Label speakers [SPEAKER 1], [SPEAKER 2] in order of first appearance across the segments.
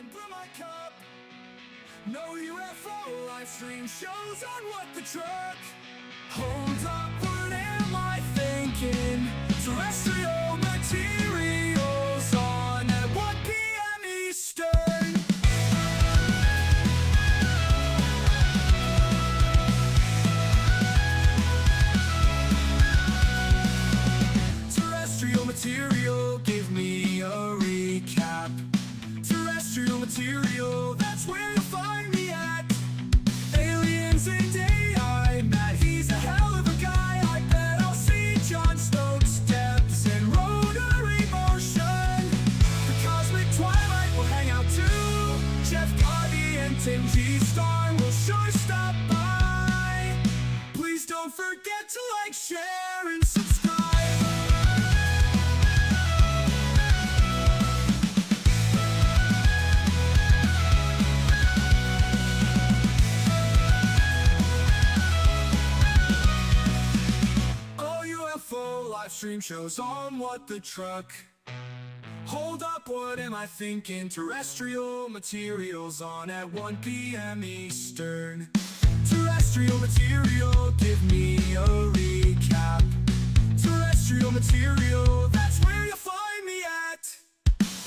[SPEAKER 1] Remember my cup. No UFO live stream shows on what the truck. Hold up, what am I thinking? Terrestrial materials on at 1 p.m. Eastern. Terrestrial material, give me a recap. Terrestrial material, that's where you find me at. Aliens and AI, Matt, he's a hell of a guy. I bet I'll see Jon Snoke's steps and rotary motion. The cosmic twilight will hang out too. Jeff Garvey and Tim G. Star will sure stop by. Please don't forget to like, share, and subscribe. Live stream shows on what the truck. Hold up, what am I thinking? Terrestrial materials on at 1 p.m. Eastern. Terrestrial material, give me a recap. Terrestrial material, that's where you find me at.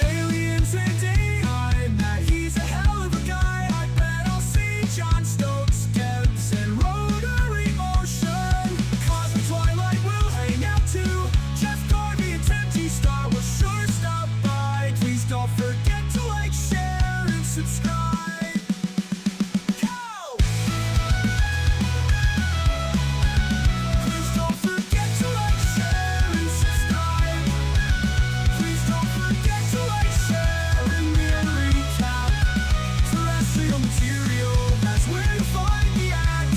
[SPEAKER 1] Aliens and AI, Matt, he's a hell of a guy. I bet I'll see Jon Snoke's steps and rotary motion. Cosmic twilight will hang out too. Jeff Garvey and Tim G. Star will sure stop by. Please don't forget to like, share, and subscribe. Go! Please don't forget to like, share, and subscribe. Please don't forget to like, share, and me a recap. Terrestrial material, that's where you find me at.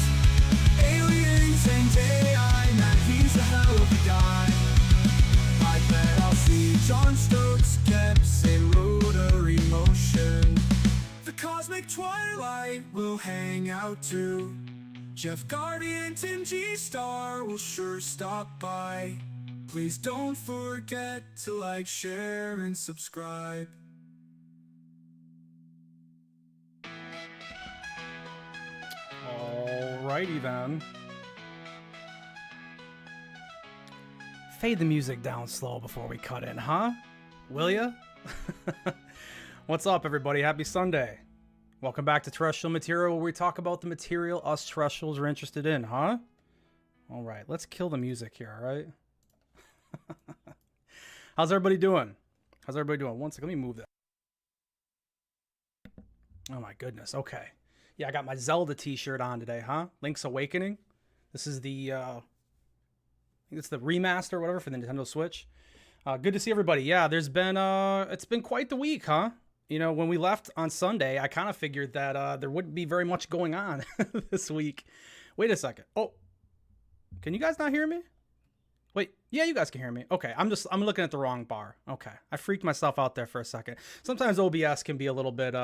[SPEAKER 1] Aliens and AI, Matt, he's a hell of a guy. I bet I'll see Jon Snoke's steps in rotary motion. The cosmic twilight will hang out too. Jeff Garvey and Tim G. Star will sure stop by. Please don't forget to like, share, and subscribe.
[SPEAKER 2] Alrighty then. Fade the music down slow before we cut in, huh? Will ya? What's up, everybody? Happy Sunday. Welcome back to Terrestrial Material, where we talk about the material us terrestrials are interested in, huh? Alright, let's kill the music here, alright? How's everybody doing? How's everybody doing? One second, let me move that. Oh my goodness, okay. Yeah, I got my Zelda t-shirt on today, huh? Link's Awakening. This is the, I think it's the remaster or whatever for the Nintendo Switch. Good to see everybody. Yeah, there's been, it's been quite the week, huh? You know, when we left on Sunday, I kind of figured that there wouldn't be very much going on this week. Wait a second. Oh, can you guys not hear me? Wait, yeah, you guys can hear me. Okay, I'm looking at the wrong bar. Okay, I freaked myself out there for a second. Sometimes OBS can be a little bit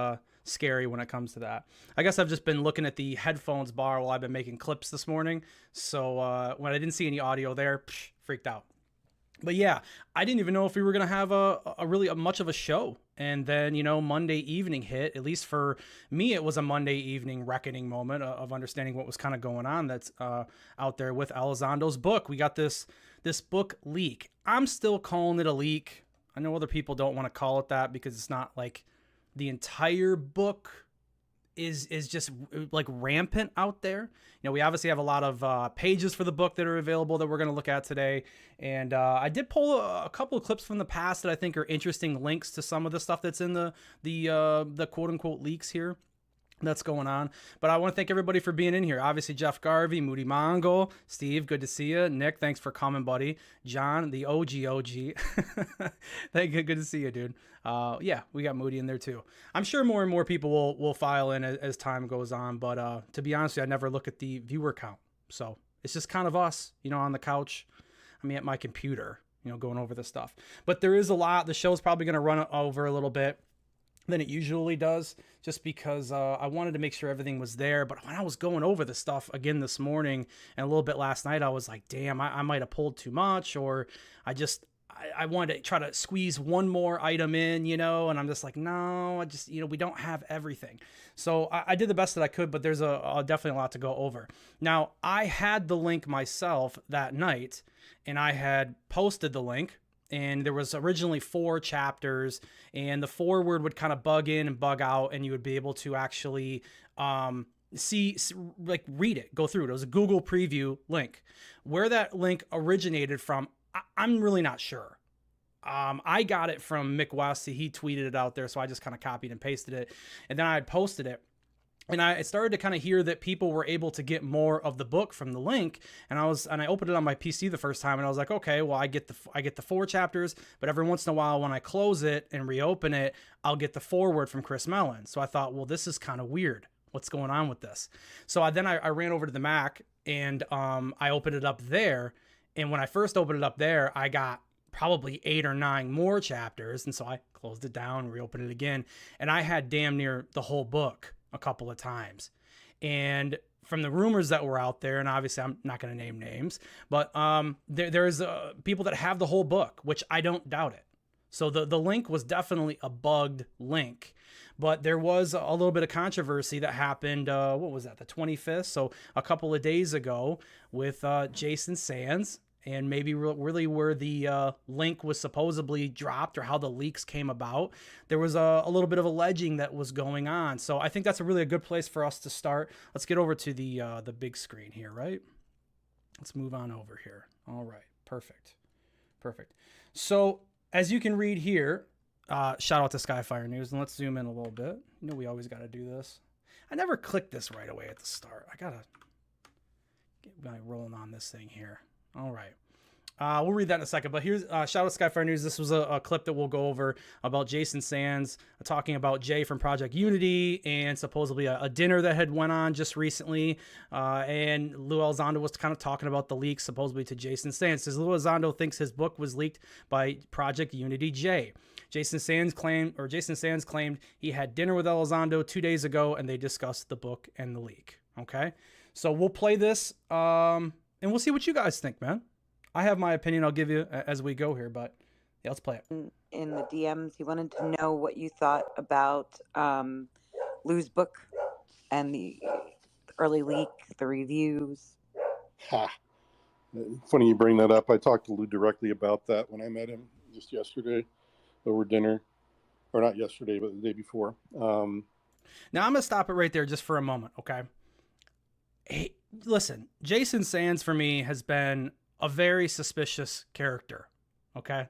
[SPEAKER 2] scary when it comes to that. I guess I've just been looking at the headphones bar while I've been making clips this morning. So when I didn't see any audio there, freaked out. But yeah, I didn't even know if we were going to have a really much of a show. And then, you know, Monday evening hit. At least for me, it was a Monday evening reckoning moment of understanding what was kind of going on that's out there with Elizondo's book. We got this book leak. I'm still calling it a leak. I know other people don't want to call it that because it's not like the entire book is just like rampant out there. You know, we obviously have a lot of pages for the book that are available that we're going to look at today. And I did pull a couple of clips from the past that I think are interesting links to some of the stuff that's in the quote unquote leaks here that's going on. But I want to thank everybody for being in here. Obviously, Jeff Garvey, Moody Mongol, Steve, good to see you. Nick, thanks for coming, buddy. John, the OG. Thank you. Good to see you, dude. Yeah, we got Moody in there too. I'm sure more and more people will file in as time goes on. But to be honest with you, I never look at the viewer count. So it's just kind of us, you know, on the couch. I mean, at my computer, you know, going over this stuff. But there is a lot. The show's probably going to run over a little bit than it usually does, just because I wanted to make sure everything was there. But when I was going over the stuff again this morning and a little bit last night, I was like, damn, I might have pulled too much, or I I wanted to try to squeeze one more item in, and I'm just like, no, I just, we don't have everything. So I did the best that I could, but there's definitely a lot to go over. Now, I had the link myself that night, and I had posted the link, and there was originally 4 chapters, and the forward would kind of bug in and bug out, and you would be able to actually read it, go through it. It was a Google preview link. Where that link originated from, I'm really not sure. I got it from Mick West. He tweeted it out there, so I just kind of copied and pasted it, and then I had posted it. And I started to kind of hear that people were able to get more of the book from the link, and I opened it on my PC the first time, and I was like, okay, well, I get the 4 chapters, but every once in a while when I close it and reopen it, I'll get the forward from Chris Mellon. So I thought, well, this is kind of weird. What's going on with this? So I ran over to the Mac, and I opened it up there. And when I first opened it up there, I got probably 8 or 9 more chapters. And so I closed it down, reopened it again, and I had damn near the whole book a couple of times. And from the rumors that were out there, and obviously I'm not going to name names, but there's people that have the whole book, which I don't doubt it. So the link was definitely a bugged link. But there was a little bit of controversy that happened, what was that, the 25th? So a couple of days ago with Jason Sands, and maybe really where the link was supposedly dropped or how the leaks came about. There was a little bit of alleging that was going on. So I think that's a good place for us to start. Let's get over to the big screen here, right? Let's move on over here. All right, perfect. So as you can read here, shout out to Skyfire News, and let's zoom in a little bit. We always got to do this. I never clicked this right away at the start. I gotta get rolling on this thing here. All right. We'll read that in a second, but here's shout out to Skyfire News. This was a clip that we'll go over about Jason Sands talking about Jay from Project Unity and supposedly a dinner that had went on just recently. And Luis Elizondo was kind of talking about the leak supposedly to Jason Sands. Says Luis Elizondo thinks his book was leaked by Project Unity Jay. Jason Sands claimed he had dinner with Elizondo 2 days ago, and they discussed the book and the leak. Okay, so we'll play this, and we'll see what you guys think, man. I have my opinion I'll give you as we go here, but yeah, let's play it.
[SPEAKER 3] In the DMs, he wanted to know what you thought about Lou's book and the early leak, the reviews.
[SPEAKER 4] Funny you bring that up. I talked to Lou directly about that when I met him just yesterday over dinner, or not yesterday, but the day before.
[SPEAKER 2] Now I'm gonna stop it right there just for a moment, okay? Hey, listen, Jason Sands for me has been a very suspicious character, okay?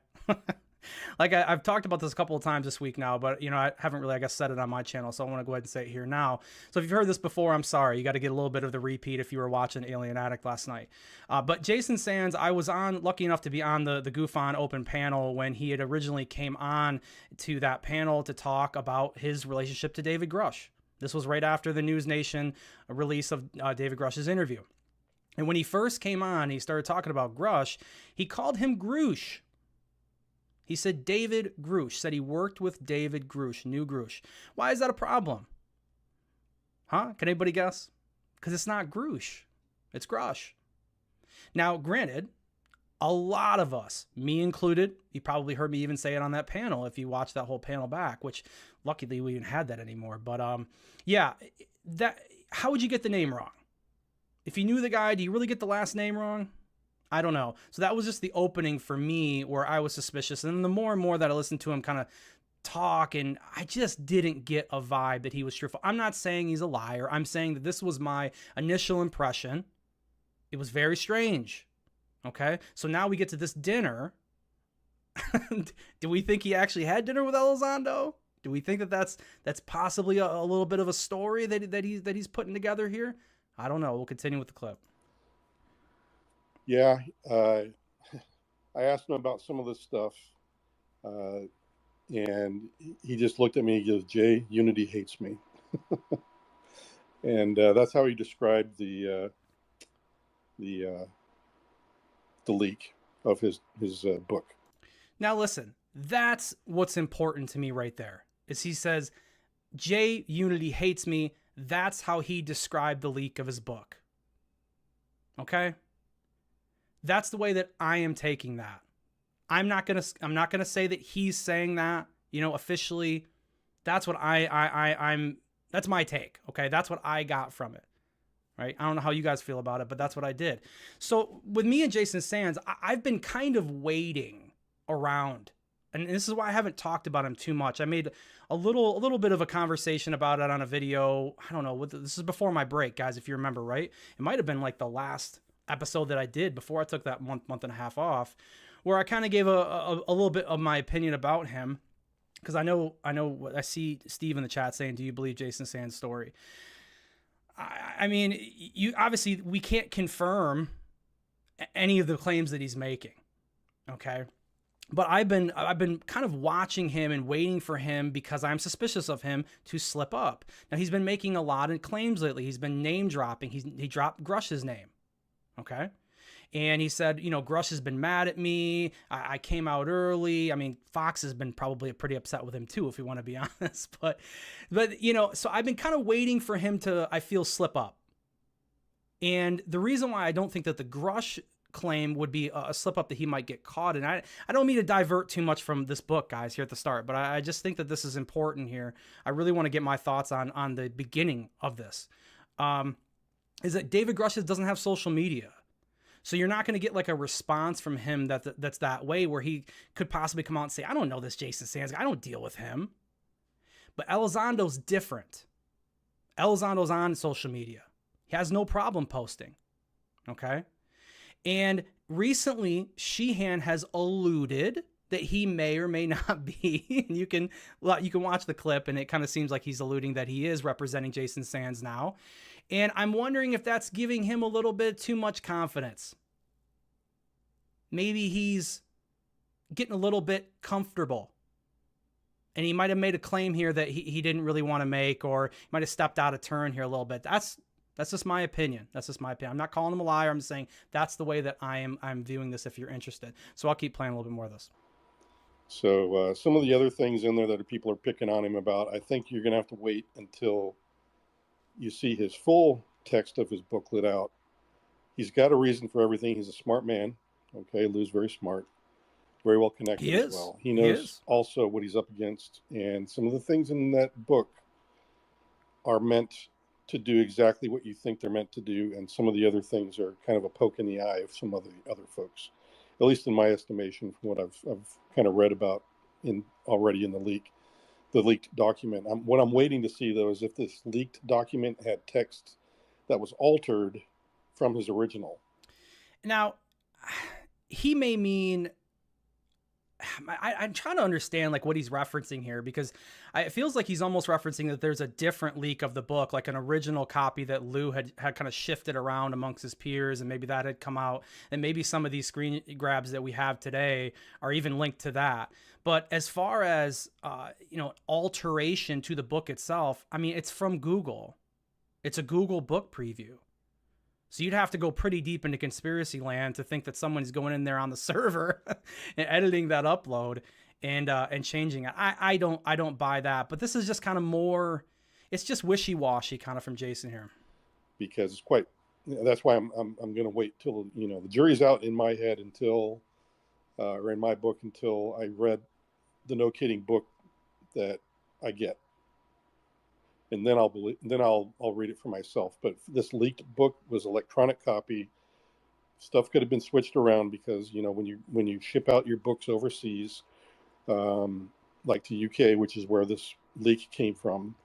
[SPEAKER 2] Like I've talked about this a couple of times this week now, but I haven't really, said it on my channel, so I want to go ahead and say it here now. So if you've heard this before, I'm sorry. You got to get a little bit of the repeat if you were watching Alien Addict last night. But Jason Sands, I was lucky enough to be on the Goof On open panel when he had originally came on to that panel to talk about his relationship to David Grush. This was right after the News Nation release of David Grush's interview. And when he first came on, he started talking about Grush. He called him Grush. He said David Grush, said he worked with David Grush, knew Grush. Why is that a problem? Huh? Can anybody guess? Because it's not Grush. It's Grush. Now, granted, a lot of us, me included, you probably heard me even say it on that panel if you watched that whole panel back, which luckily we didn't have that anymore. But yeah, how would you get the name wrong? If you knew the guy, do you really get the last name wrong? I don't know. So that was just the opening for me where I was suspicious. And the more and more that I listened to him kind of talk, and I just didn't get a vibe that he was truthful. I'm not saying he's a liar. I'm saying that this was my initial impression. It was very strange. Okay? So now we get to this dinner. Do we think he actually had dinner with Elizondo? Do we think that that's possibly a little bit of a story that he's putting together here? I don't know. We'll continue with the clip.
[SPEAKER 4] Yeah, I asked him about some of this stuff, and he just looked at me. He goes, "Jay, Unity hates me," and that's how he described the leak of his book.
[SPEAKER 2] Now, listen, that's what's important to me right there. Is he says, "Jay, Unity hates me." That's how he described the leak of his book. Okay? That's the way that I am taking that. I'm not gonna say that he's saying that, you know, officially. That's what I'm that's my take. Okay. That's what I got from it. Right. I don't know how you guys feel about it, but that's what I did. So with me and Jason Sands, I've been kind of waiting around, and this is why I haven't talked about him too much. I made a little bit of a conversation about it on a video. I don't know. This is before my break, guys, if you remember, right? It might've been like the last episode that I did before I took that month and a half off, where I kind of gave a little bit of my opinion about him. Because I see Steve in the chat saying, do you believe Jason Sands' story? I mean, you obviously, we can't confirm any of the claims that he's making. Okay. But I've been kind of watching him and waiting for him because I'm suspicious of him to slip up. Now, he's been making a lot of claims lately. He's been name dropping. He dropped Grush's name. Okay. And he said, you know, Grush has been mad at me. I came out early. I mean, Fox has been probably pretty upset with him too, if we want to be honest. But you know, so I've been kind of waiting for him to, I feel, slip up. And the reason why I don't think that the Grush claim would be a slip up that he might get caught in, I don't mean to divert too much from this book, guys, here at the start, but I just think that this is important here. I really want to get my thoughts on the beginning of this. Is that David Grush doesn't have social media. So you're not going to get like a response from him that's that way, where he could possibly come out and say, I don't know this Jason Sands guy. I don't deal with him. But Elizondo's different. Elizondo's on social media. He has no problem posting. Okay. And recently, Sheehan has alluded that he may or may not be. You can watch the clip, and it kind of seems like he's alluding that he is representing Jason Sands now. And I'm wondering if that's giving him a little bit too much confidence. Maybe he's getting a little bit comfortable. And he might have made a claim here that he didn't really want to make, or he might have stepped out of turn here a little bit. That's just my opinion. That's just my opinion. I'm not calling him a liar. I'm saying that's the way that I'm viewing this, if you're interested. So I'll keep playing a little bit more of this.
[SPEAKER 4] So some of the other things in there that people are picking on him about, I think you're going to have to wait until you see his full text of his booklet out. He's got a reason for everything. He's a smart man. Okay, Lou's very smart, very well connected as well. He knows also what he's up against, and some of the things in that book are meant to do exactly what you think they're meant to do, and some of the other things are kind of a poke in the eye of some other folks, at least in my estimation, from what I've kind of read about already in the leaked document. What I'm waiting to see, though, is if this leaked document had text that was altered from his original.
[SPEAKER 2] Now, he may mean, I'm trying to understand like what he's referencing here, because it feels like he's almost referencing that there's a different leak of the book, like an original copy that Lou had kind of shifted around amongst his peers, and maybe that had come out, and maybe some of these screen grabs that we have today are even linked to that. But as far as you know, alteration to the book itself, I mean, it's from Google. It's a Google book preview. So you'd have to go pretty deep into conspiracy land to think that someone's going in there on the server and editing that upload and changing it. I don't buy that. But this is just kind of more, it's just wishy-washy kind of from Jason here.
[SPEAKER 4] Because it's quite, that's why I'm going to wait till, you know, the jury's out in my head until, or in my book, until I read the No Kidding book that I get. And then I'll read it for myself. But this leaked book was electronic copy. Stuff could have been switched around because, you know, when you ship out your books overseas, like to UK, which is where this leak came from.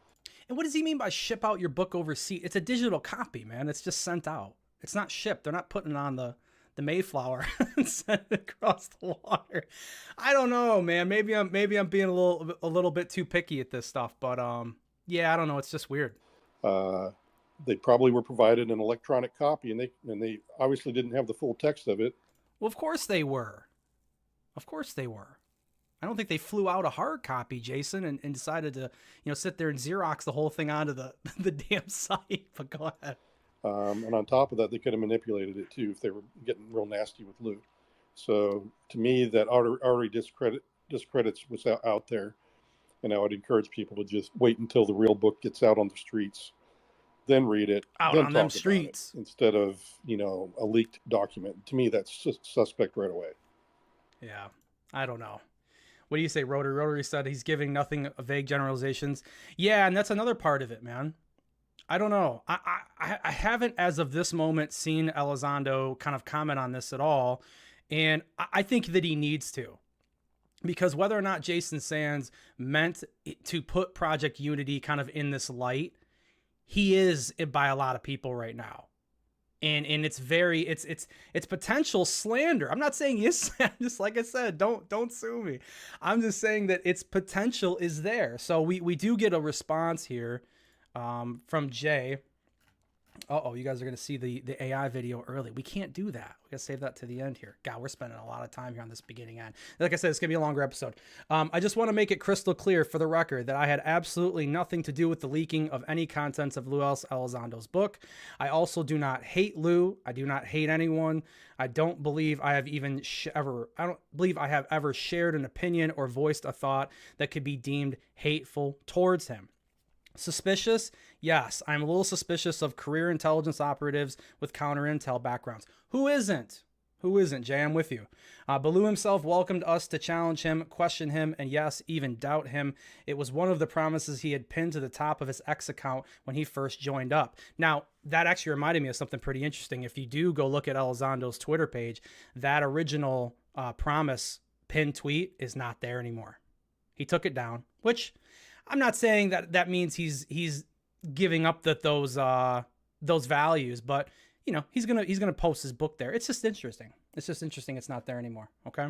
[SPEAKER 2] And what does he mean by ship out your book overseas? It's a digital copy, man. It's just sent out. It's not shipped. They're not putting it on the Mayflower and sent it across the water. I don't know, man. Maybe I'm being a little bit too picky at this stuff, but yeah, I don't know. It's just weird.
[SPEAKER 4] They probably were provided an electronic copy, and they obviously didn't have the full text of it.
[SPEAKER 2] Well, of course they were. Of course they were. I don't think they flew out a hard copy, Jason, and decided to, you know, sit there and Xerox the whole thing onto the damn site. But go ahead.
[SPEAKER 4] And on top of that, they could have manipulated it too if they were getting real nasty with Lou. So to me, that already discredits what's out there. And I would encourage people to just wait until the real book gets out on the streets, then read it,
[SPEAKER 2] out
[SPEAKER 4] then
[SPEAKER 2] on
[SPEAKER 4] talk
[SPEAKER 2] them
[SPEAKER 4] about
[SPEAKER 2] streets,
[SPEAKER 4] it, instead of, you know, a leaked document. To me, that's just suspect right away.
[SPEAKER 2] Yeah. I don't know. What do you say, Rotary? Rotary said he's giving nothing vague generalizations. Yeah, and that's another part of it, man. I don't know. I haven't, as of this moment, seen Elizondo kind of comment on this at all. And I think that he needs to. Because whether or not Jason Sands meant to put Project Unity kind of in this light, he is by a lot of people right now. And it's very, it's potential slander. I'm not saying he is, just like I said, don't sue me. I'm just saying that its potential is there. So we do get a response here from Jay. Uh-oh, you guys are going to see the AI video early. We can't do that. We got to save that to the end here. God, we're spending a lot of time here on this beginning end. Like I said, it's going to be a longer episode. I just want to make it crystal clear for the record that I had absolutely nothing to do with the leaking of any contents of Luis Elizondo's book. I also do not hate Lou. I do not hate anyone. I don't believe I have even I don't believe I have ever shared an opinion or voiced a thought that could be deemed hateful towards him. Suspicious? Yes, I'm a little suspicious of career intelligence operatives with counter intel backgrounds. Who isn't? Who isn't? Jay, I'm with you. Baloo himself welcomed us to challenge him, question him, and yes, even doubt him. It was one of the promises he had pinned to the top of his X account when he first joined up. Now, that actually reminded me of something pretty interesting. If you do go look at Elizondo's Twitter page, that original promise pinned tweet is not there anymore. He took it down, which I'm not saying that means he's giving up those values, but you know, he's gonna post his book there. It's just interesting. It's not there anymore. Okay.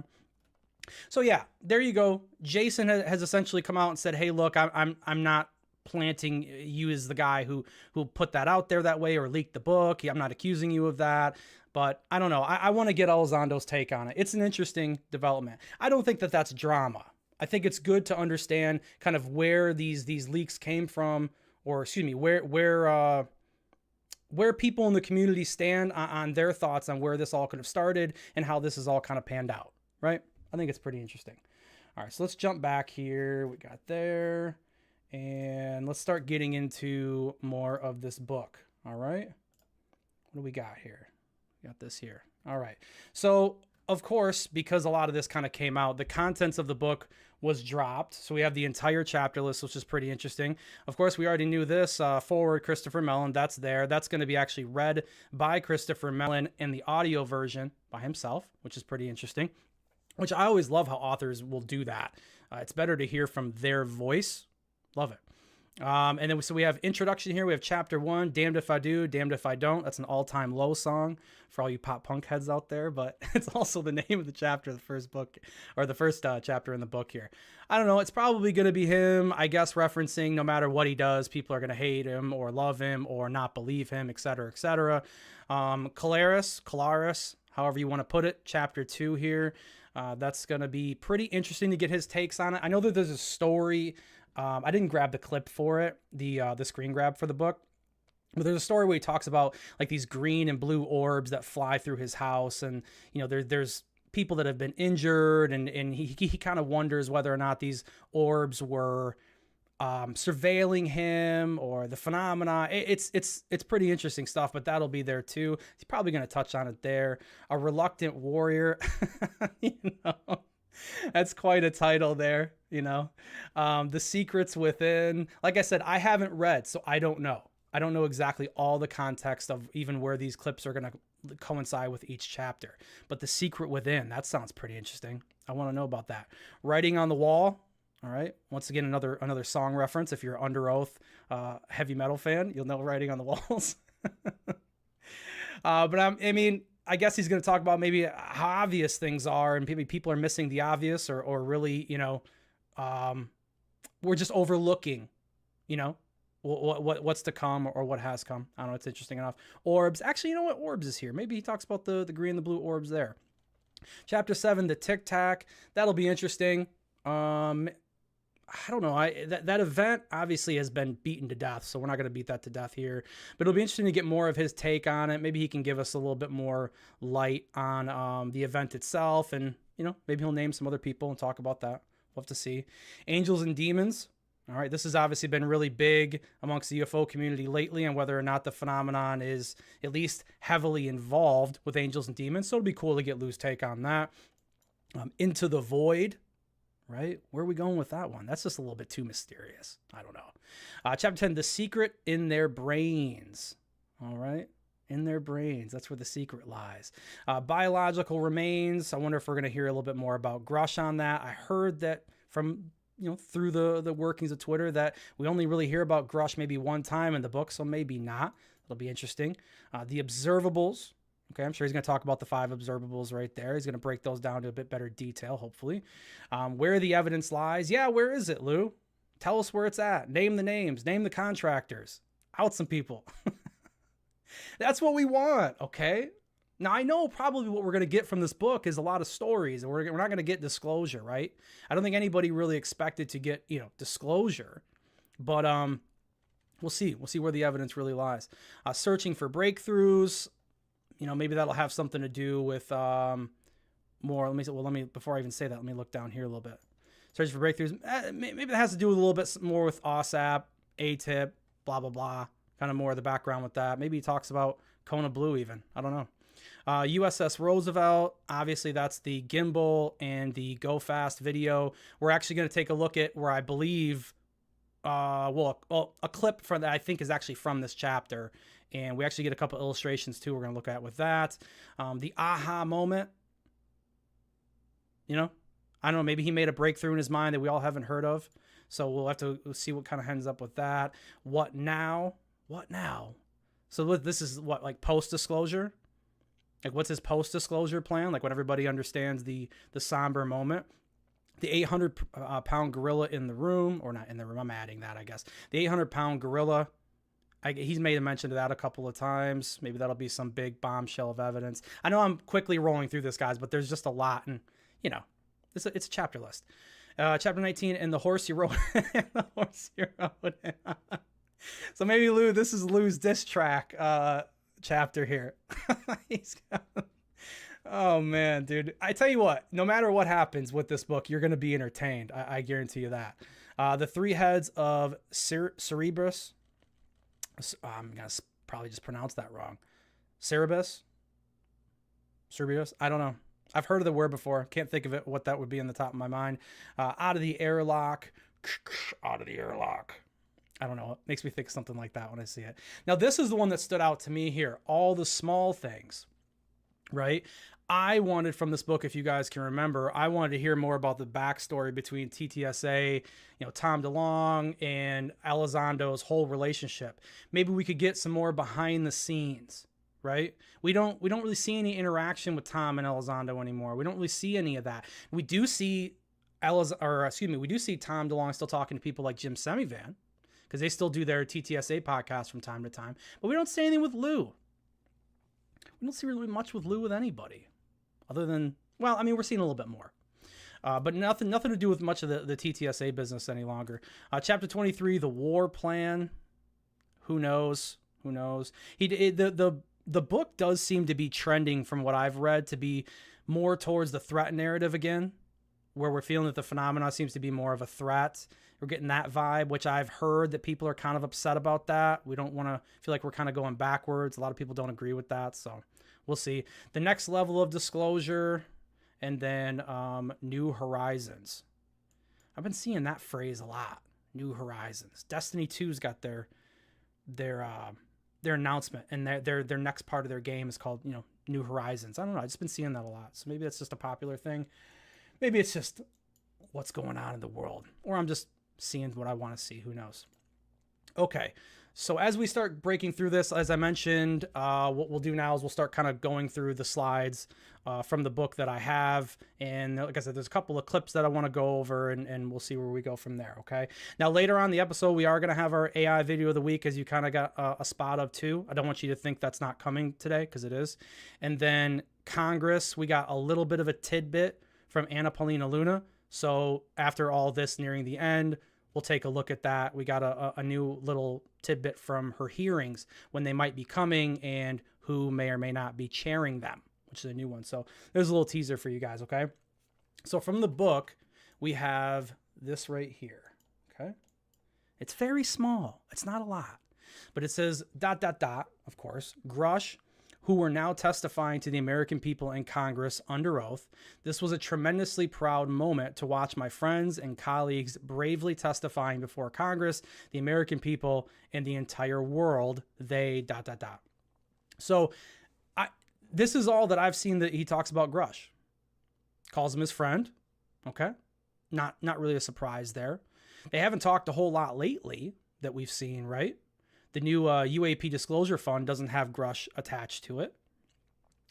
[SPEAKER 2] So yeah, there you go. Jason has essentially come out and said, hey, look, I'm not planting you as the guy who put that out there that way or leaked the book. I'm not accusing you of that, but I don't know. I want to get Elizondo's take on it. It's an interesting development. I don't think that that's drama. I think it's good to understand kind of where these leaks came from, or excuse me, where people in the community stand on their thoughts on where this all could have started and how this is all kind of panned out, right? I think it's pretty interesting. All right, so let's jump back here. We got there, and let's start getting into more of this book. All right, what do we got here? We got this here. All right, so of course, because a lot of this kind of came out, the contents of the book was dropped. So we have the entire chapter list, which is pretty interesting. Of course, we already knew this. Forward, Christopher Mellon, that's there. That's going to be actually read by Christopher Mellon in the audio version by himself, which is pretty interesting, which I always love how authors will do that. It's better to hear from their voice. Love it. And then so we have introduction here. We have chapter 1, Damned If I Do, Damned If I Don't. That's an all-time low song for all you pop punk heads out there, but it's also the name of the chapter, the first book, or the first chapter in the book here. I don't know. It's probably going to be him, I guess, referencing no matter what he does, people are going to hate him or love him or not believe him, etc., etc. Calaris, however you want to put it, chapter 2 here. That's going to be pretty interesting to get his takes on it. I know that there's a story. I didn't grab the clip for it, the screen grab for the book, but there's a story where he talks about like these green and blue orbs that fly through his house, and you know there's people that have been injured, and he kind of wonders whether or not these orbs were surveilling him or the phenomena. It's pretty interesting stuff, but that'll be there too. He's probably going to touch on it there. A reluctant warrior, you know. That's quite a title there, you know. The Secrets Within. Like I said, I haven't read, so I don't know. I don't know exactly all the context of even where these clips are going to coincide with each chapter. But The Secret Within, that sounds pretty interesting. I want to know about that. Writing on the Wall. All right. Once again, another song reference. If you're Under Oath heavy metal fan, you'll know Writing on the Walls. But I mean, I guess he's going to talk about maybe how obvious things are, and maybe people are missing the obvious, or really, you know, we're just overlooking, you know, what's to come or what has come. I don't know. It's interesting enough. Orbs. Actually, you know what? Orbs is here. Maybe he talks about the green and the blue orbs there. Chapter 7, the Tic Tac. That'll be interesting. I don't know. That event obviously has been beaten to death, so we're not going to beat that to death here. But it'll be interesting to get more of his take on it. Maybe he can give us a little bit more light on the event itself, and you know, maybe he'll name some other people and talk about that. We'll have to see. Angels and Demons. All right, this has obviously been really big amongst the UFO community lately, and whether or not the phenomenon is at least heavily involved with angels and demons. So it'll be cool to get Lou's take on that. Into the Void, right? Where are we going with that one? That's just a little bit too mysterious. I don't know. Chapter 10, The Secret in Their Brains. All right. In their brains. That's where the secret lies. Biological remains. I wonder if we're going to hear a little bit more about Grush on that. I heard that from, through the workings of Twitter that we only really hear about Grush maybe one time in the book, so maybe not. It'll be interesting. The observables. Okay, I'm sure he's going to talk about the 5 observables right there. He's going to break those down to a bit better detail, hopefully. Where the evidence lies. Yeah, where is it, Lou? Tell us where it's at. Name the names. Name the contractors. Out some people. That's what we want, okay? Now, I know probably what we're going to get from this book is a lot of stories, and we're not going to get disclosure, right? I don't think anybody really expected to get, disclosure. But we'll see. We'll see where the evidence really lies. Searching for breakthroughs. Maybe that'll have something to do with more. Before I even say that, let me look down here a little bit. Searching for breakthroughs. Maybe that has to do with a little bit more with OSAP, ATIP, blah, blah, blah. Kind of more of the background with that. Maybe he talks about Kona Blue even. I don't know. USS Roosevelt. Obviously, that's the gimbal and the Go Fast video. We're actually going to take a look at where I believe, a clip from that I think is actually from this chapter. And we actually get a couple illustrations too we're going to look at with that. The aha moment. I don't know, maybe he made a breakthrough in his mind that we all haven't heard of. So we'll have to see what kind of ends up with that. What now? What now? So this is like post-disclosure? Like what's his post-disclosure plan? Like when everybody understands the somber moment. The 800-pound gorilla in the room, or not in the room, I'm adding that, I guess. The 800-pound gorilla, he's made a mention to that a couple of times. Maybe that'll be some big bombshell of evidence. I know I'm quickly rolling through this, guys, but there's just a lot, and, it's a chapter list. Chapter 19, and the horse you rode. The horse you rode. So maybe Lou, this is Lou's diss track chapter here. Oh man, dude. I tell you what, no matter what happens with this book, you're going to be entertained. I guarantee you that. The 3 heads of Cerberus. I'm going to probably just pronounce that wrong. Cerberus? I don't know. I've heard of the word before. Can't think of it, what that would be in the top of my mind. Out of the airlock. Out of the airlock. I don't know. It makes me think something like that when I see it. Now, this is the one that stood out to me here. All the small things, right? I wanted from this book, if you guys can remember, I wanted to hear more about the backstory between TTSA, Tom DeLonge and Elizondo's whole relationship. Maybe we could get some more behind the scenes, right? We don't really see any interaction with Tom and Elizondo anymore. We don't really see any of that. We do see Tom DeLonge still talking to people like Jim Semivan, because they still do their TTSA podcast from time to time. But we don't see anything with Lou. We don't see really much with Lou with anybody. Other than, we're seeing a little bit more. But nothing to do with much of the TTSA business any longer. Chapter 23, The War Plan. Who knows? The book does seem to be trending, from what I've read, to be more towards the threat narrative again, where we're feeling that the phenomena seems to be more of a threat. We're getting that vibe, which I've heard that people are kind of upset about that. We don't want to feel like we're kind of going backwards. A lot of people don't agree with that, so we'll see. The next level of disclosure, and then New Horizons. I've been seeing that phrase a lot. New Horizons. Destiny 2's got their announcement, and their next part of their game is called New Horizons. I don't know. I've just been seeing that a lot. So maybe that's just a popular thing. Maybe it's just what's going on in the world, or I'm just seeing what I want to see. Who knows? Okay. So as we start breaking through this, as I mentioned, what we'll do now is we'll start kind of going through the slides from the book that I have. And like I said, there's a couple of clips that I want to go over, and we'll see where we go from there. Okay. Now, later on in the episode, we are going to have our AI video of the week, as you kind of got a spot of too. I don't want you to think that's not coming today, because it is. And then Congress, we got a little bit of a tidbit from Anna Paulina Luna. So after all this nearing the end, we'll take a look at that. We got a new little tidbit from her hearings, when they might be coming and who may or may not be chairing them, which is a new one. So there's a little teaser for you guys, okay? So from the book, we have this right here, okay? It's very small. It's not a lot. But it says ... of course, Grush who were now testifying to the American people in Congress under oath. This was a tremendously proud moment to watch my friends and colleagues bravely testifying before Congress, the American people, and the entire world. They ... So this is all that I've seen that he talks about Grush. Calls him his friend. Okay. Not really a surprise there. They haven't talked a whole lot lately that we've seen, right? The new UAP disclosure fund doesn't have Grush attached to it.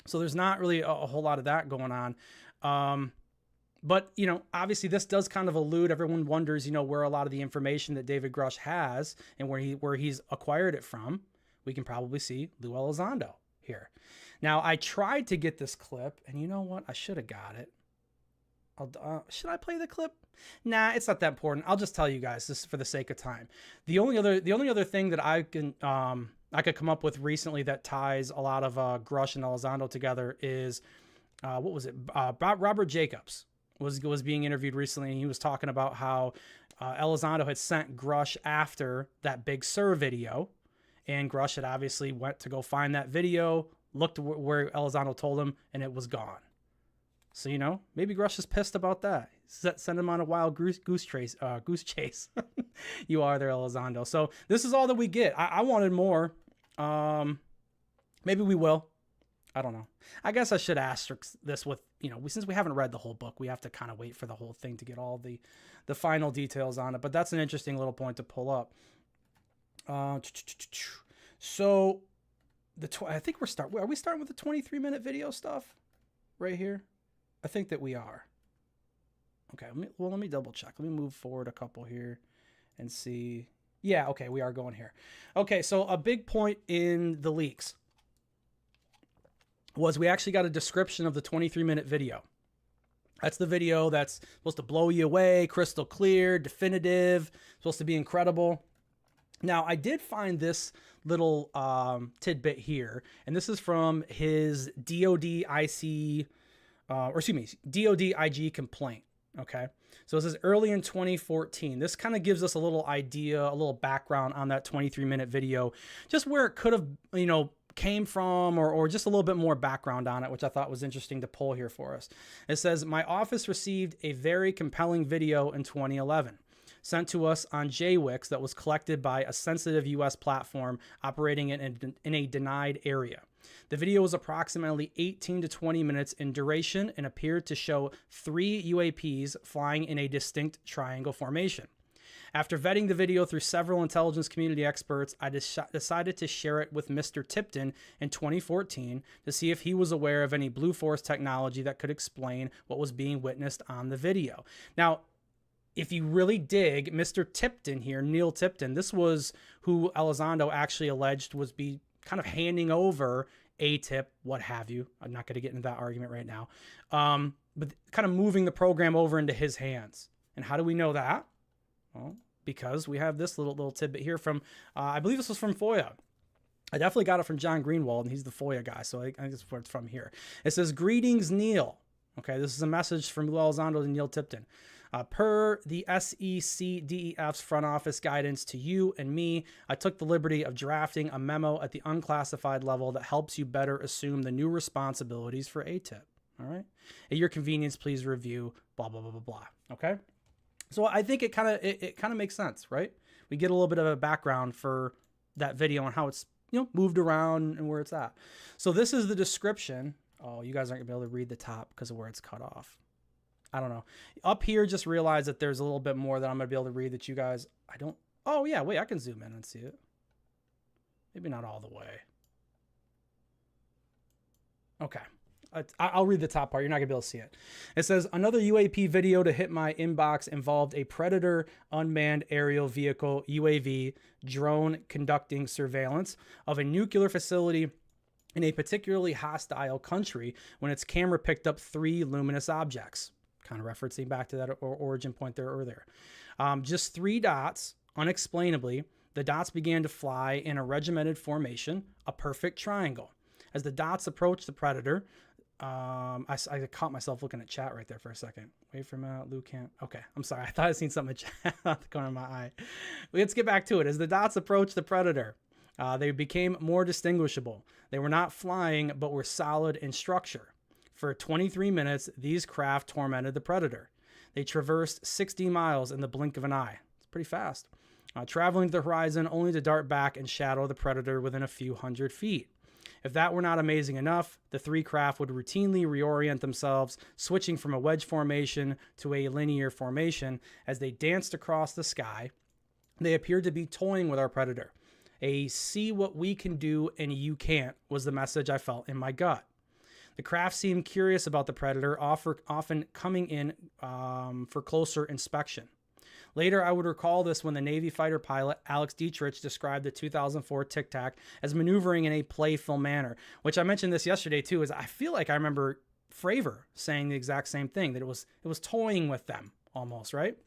[SPEAKER 2] So there's not really a whole lot of that going on. But, you know, obviously this does kind of allude, everyone wonders, you know, where a lot of the information that David Grush has and where he's acquired it from. We can probably see Lou Elizondo here. Now, I tried to get this clip, and you know what? I should have got it. Should I play the clip? Nah, it's not that important. I'll just tell you guys this for the sake of time. The only other thing that I could come up with recently that ties a lot of Grush and Elizondo together is what was it? Robert Jacobs was being interviewed recently, and he was talking about how Elizondo had sent Grush after that Big Sur video, and Grush had obviously went to go find that video, looked where Elizondo told him, and it was gone. So, you know, maybe Grush is pissed about that. Send him on a wild goose chase. You are there, Elizondo. So this is all that we get. I wanted more. Maybe we will. I don't know. I guess I should asterisk this with, you know, since we haven't read the whole book, we have to kind of wait for the whole thing to get all the final details on it. But that's an interesting little point to pull up. So I think are we starting with the 23-minute video stuff right here? I think that we are. Okay, let me double check. Let me move forward a couple here and see. Yeah, okay, we are going here. Okay, so a big point in the leaks was we actually got a description of the 23-minute video. That's the video that's supposed to blow you away, crystal clear, definitive, supposed to be incredible. Now, I did find this little tidbit here, and this is from his DOD IG complaint. Okay. So this is early in 2014. This kind of gives us a little idea, a little background on that 23-minute video, just where it could have, you know, came from, or just a little bit more background on it, which I thought was interesting to pull here for us. It says, my office received a very compelling video in 2011. Sent to us on JWIX that was collected by a sensitive U.S. platform operating in a denied area. The video was approximately 18 to 20 minutes in duration and appeared to show 3 UAPs flying in a distinct triangle formation. After vetting the video through several intelligence community experts, I decided to share it with Mr. Tipton in 2014 to see if he was aware of any Blue Force technology that could explain what was being witnessed on the video. Now, if you really dig, Mr. Tipton here, Neil Tipton, this was who Elizondo actually alleged was kind of handing over A-tip, what have you. I'm not going to get into that argument right now. But kind of moving the program over into his hands. And how do we know that? Well, because we have this little tidbit here from, I believe this was from FOIA. I definitely got it from John Greenwald, and he's the FOIA guy, so I think that's where it's from here. It says, greetings, Neil. Okay, this is a message from Lou Elizondo to Neil Tipton. Per the SECDEF's front office guidance to you and me, I took the liberty of drafting a memo at the unclassified level that helps you better assume the new responsibilities for ATIP. All right. At your convenience, please review blah, blah, blah, blah, blah. Okay. So I think it kind of makes sense, right? We get a little bit of a background for that video and how it's, you know, moved around and where it's at. So this is the description. Oh, you guys aren't gonna be able to read the top because of where it's cut off. I don't know. Up here, just realize that there's a little bit more that I'm going to be able to read that you guys, I don't. Oh, yeah, wait, I can zoom in and see it. Maybe not all the way. Okay. I'll read the top part. You're not going to be able to see it. It says, another UAP video to hit my inbox involved a Predator unmanned aerial vehicle, UAV, drone conducting surveillance of a nuclear facility in a particularly hostile country when its camera picked up 3 luminous objects. Kind of referencing back to that origin point there earlier. Just 3 dots, unexplainably, the dots began to fly in a regimented formation, a perfect triangle. As the dots approached the Predator, I caught myself looking at chat right there for a second. Wait for a minute, Lou can't. Okay, I'm sorry. I thought I'd seen something in chat out the corner of my eye. Let's get back to it. As the dots approached the Predator, They became more distinguishable. They were not flying, but were solid in structure. For 23 minutes, these craft tormented the predator. They traversed 60 miles in the blink of an eye. It's pretty fast. Traveling to the horizon only to dart back and shadow the predator within a few hundred feet. If that were not amazing enough, the three craft would routinely reorient themselves, switching from a wedge formation to a linear formation. As they danced across the sky, they appeared to be toying with our predator. A see what we can do and you can't was the message I felt in my gut. The craft seemed curious about the predator, often coming in for closer inspection. Later, I would recall this when the Navy fighter pilot Alex Dietrich described the 2004 Tic Tac as maneuvering in a playful manner, which I mentioned this yesterday too, is I feel like I remember Fravor saying the exact same thing, that it was toying with them almost, right?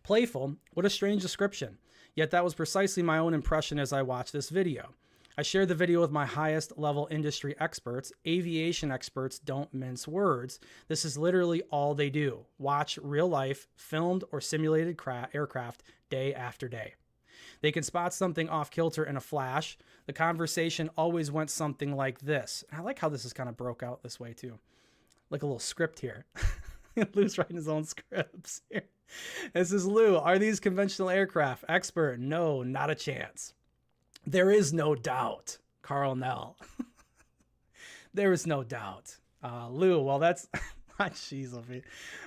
[SPEAKER 2] Playful, what a strange description. Yet that was precisely my own impression as I watched this video. I shared the video with my highest level industry experts. Aviation experts don't mince words. This is literally all they do. Watch real life, filmed or simulated aircraft day after day. They can spot something off kilter in a flash. The conversation always went something like this. I like how this is kind of broke out this way too. Like a little script here. Lou's writing his own scripts here. This is Lou. Are these conventional aircraft? Expert. No, not a chance. There is no doubt, Carl Nell. There is no doubt. Lou, well, that's... Jeez,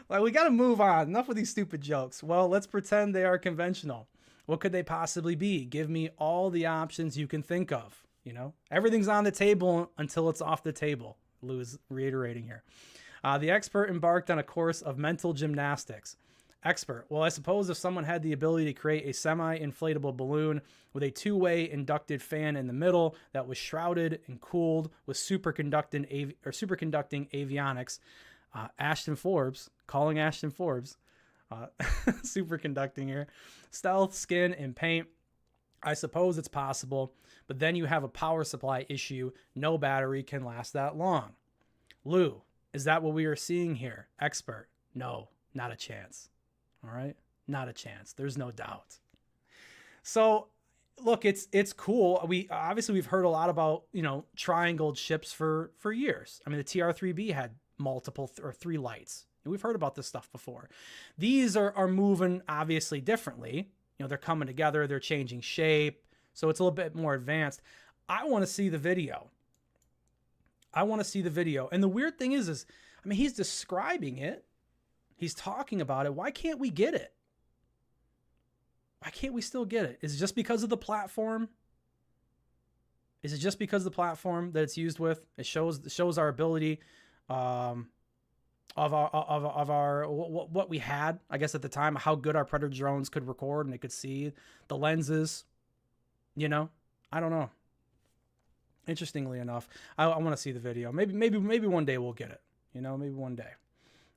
[SPEAKER 2] like, we got to move on. Enough of these stupid jokes. Well, let's pretend they are conventional. What could they possibly be? Give me all the options you can think of. You know, everything's on the table until it's off the table. Lou is reiterating here. The expert embarked on a course of mental gymnastics. Expert. Well, I suppose if someone had the ability to create a semi-inflatable balloon with a two-way inducted fan in the middle that was shrouded and cooled with superconducting avionics, Ashton Forbes, superconducting here, stealth, skin, and paint, I suppose it's possible, but then you have a power supply issue. No battery can last that long. Lou, is that what we are seeing here? Expert. No, not a chance. All right. Not a chance. There's no doubt. So look, it's cool. We've heard a lot about, triangled ships for years. I mean, the TR-3B had multiple or three lights. We've heard about this stuff before. These are moving obviously differently. They're coming together, they're changing shape. So it's a little bit more advanced. I want to see the video. And the weird thing is he's describing it. He's talking about it. Why can't we get it? Why can't we still get it? Is it just because of the platform? Is it just because of the platform that it's used with? It shows our ability of our what we had, I guess, at the time, how good our Predator drones could record and they could see the lenses. I don't know. Interestingly enough, I want to see the video. Maybe one day we'll get it. Maybe one day.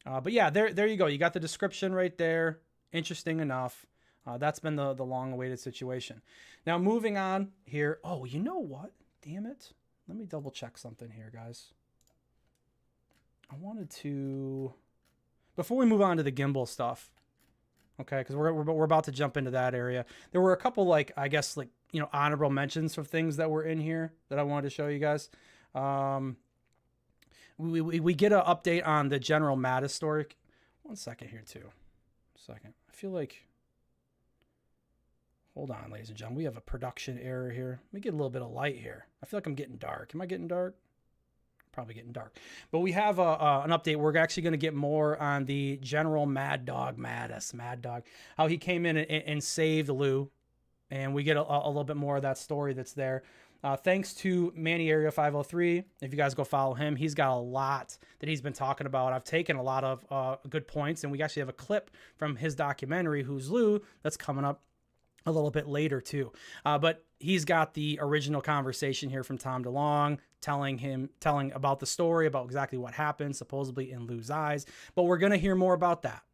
[SPEAKER 2] But yeah, there you go. You got the description right there. Interesting enough. That's been the long-awaited situation. Now, moving on here. Oh, you know what? Damn it. Let me double-check something here, guys. I wanted to... Before we move on to the gimbal stuff, okay, because we're about to jump into that area. There were a couple, honorable mentions of things that were in here that I wanted to show you guys. We get an update on the General Mattis story. One second here, too. I feel like... Hold on, ladies and gentlemen. We have a production error here. Let me get a little bit of light here. I feel like I'm getting dark. Am I getting dark? Probably getting dark. But we have an update. We're actually going to get more on the General Mad Dog Mattis, how he came in and saved Lou. And we get a little bit more of that story that's there. Thanks to Manny Area 503. If you guys go follow him, he's got a lot that he's been talking about. I've taken a lot of good points, and we actually have a clip from his documentary, Who's Lou, that's coming up a little bit later too. But he's got the original conversation here from Tom DeLonge, telling about the story, about exactly what happened, supposedly in Lou's eyes. But we're going to hear more about that.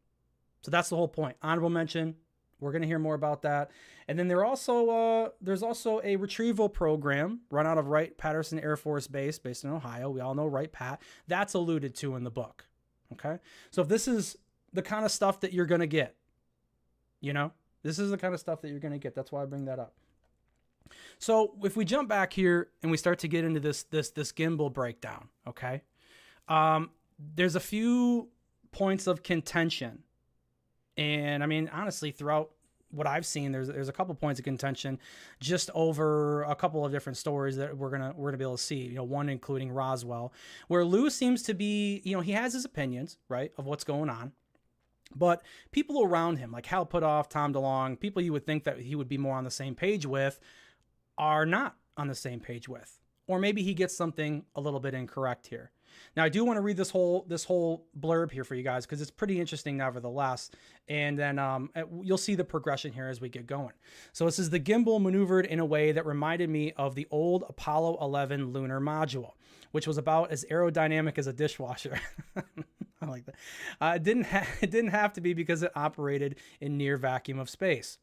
[SPEAKER 2] So that's the whole point. Honorable mention. We're going to hear more about that. And then there's also a retrieval program run out of Wright-Patterson Air Force Base based in Ohio. We all know Wright-Pat. That's alluded to in the book. Okay? So if this is the kind of stuff that you're going to get, this is the kind of stuff that you're going to get. That's why I bring that up. So if we jump back here and we start to get into this gimbal breakdown, okay, there's a few points of contention, and I mean honestly, throughout what I've seen, there's a couple points of contention just over a couple of different stories that we're gonna be able to see. You know, one including Roswell, where Lou seems to be, you know, he has his opinions, right, of what's going on. But people around him, like Hal Putoff, Tom DeLonge, people you would think that he would be more on the same page with, are not on the same page with. Or maybe he gets something a little bit incorrect here. Now, I do want to read this whole blurb here for you guys because it's pretty interesting nevertheless. And then you'll see the progression here as we get going. So this is the gimbal maneuvered in a way that reminded me of the old Apollo 11 lunar module, which was about as aerodynamic as a dishwasher. I like that. It didn't have to be because it operated in the near vacuum of space,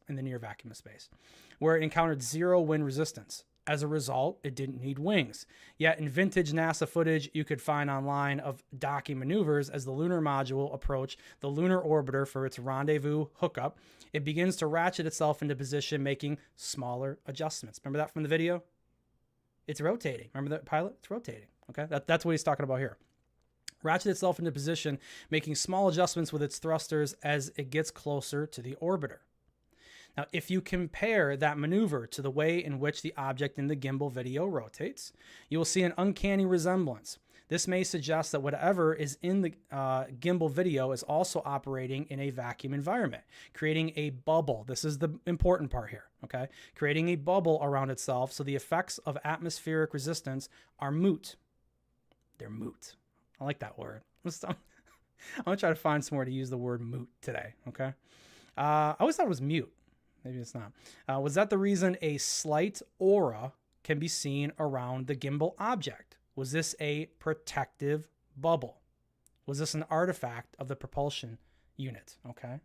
[SPEAKER 2] where it encountered zero wind resistance. As a result, it didn't need wings. Yet in vintage NASA footage you could find online of docking maneuvers as the lunar module approached the lunar orbiter for its rendezvous hookup, it begins to ratchet itself into position, making smaller adjustments. Remember that from the video? It's rotating. Remember that pilot? It's rotating. Okay, that's what he's talking about here. Ratchet itself into position, making small adjustments with its thrusters as it gets closer to the orbiter. Now, if you compare that maneuver to the way in which the object in the gimbal video rotates, you will see an uncanny resemblance. This may suggest that whatever is in the gimbal video is also operating in a vacuum environment, creating a bubble. This is the important part here, okay? Creating a bubble around itself, so the effects of atmospheric resistance are moot. They're moot. I like that word. I'm going to try to find somewhere to use the word moot today, okay? I always thought it was mute. Maybe it's not. Was that the reason a slight aura can be seen around the gimbal object? Was this a protective bubble? Was this an artifact of the propulsion unit? Okay.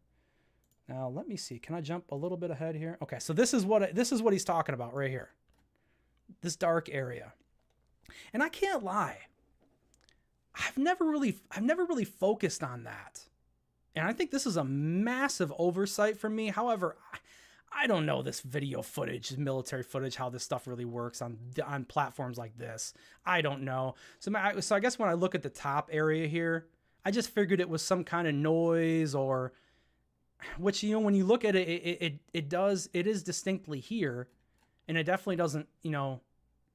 [SPEAKER 2] Now let me see. Can I jump a little bit ahead here? Okay, so this is what he's talking about right here. This dark area. And I can't lie. I've never really focused on that. And I think this is a massive oversight from me. However, I don't know this video footage, military footage, how this stuff really works on platforms like this. I don't know. So I guess when I look at the top area here, I just figured it was some kind of noise, or which, you know, when you look at it, it is distinctly here, and it definitely doesn't, you know,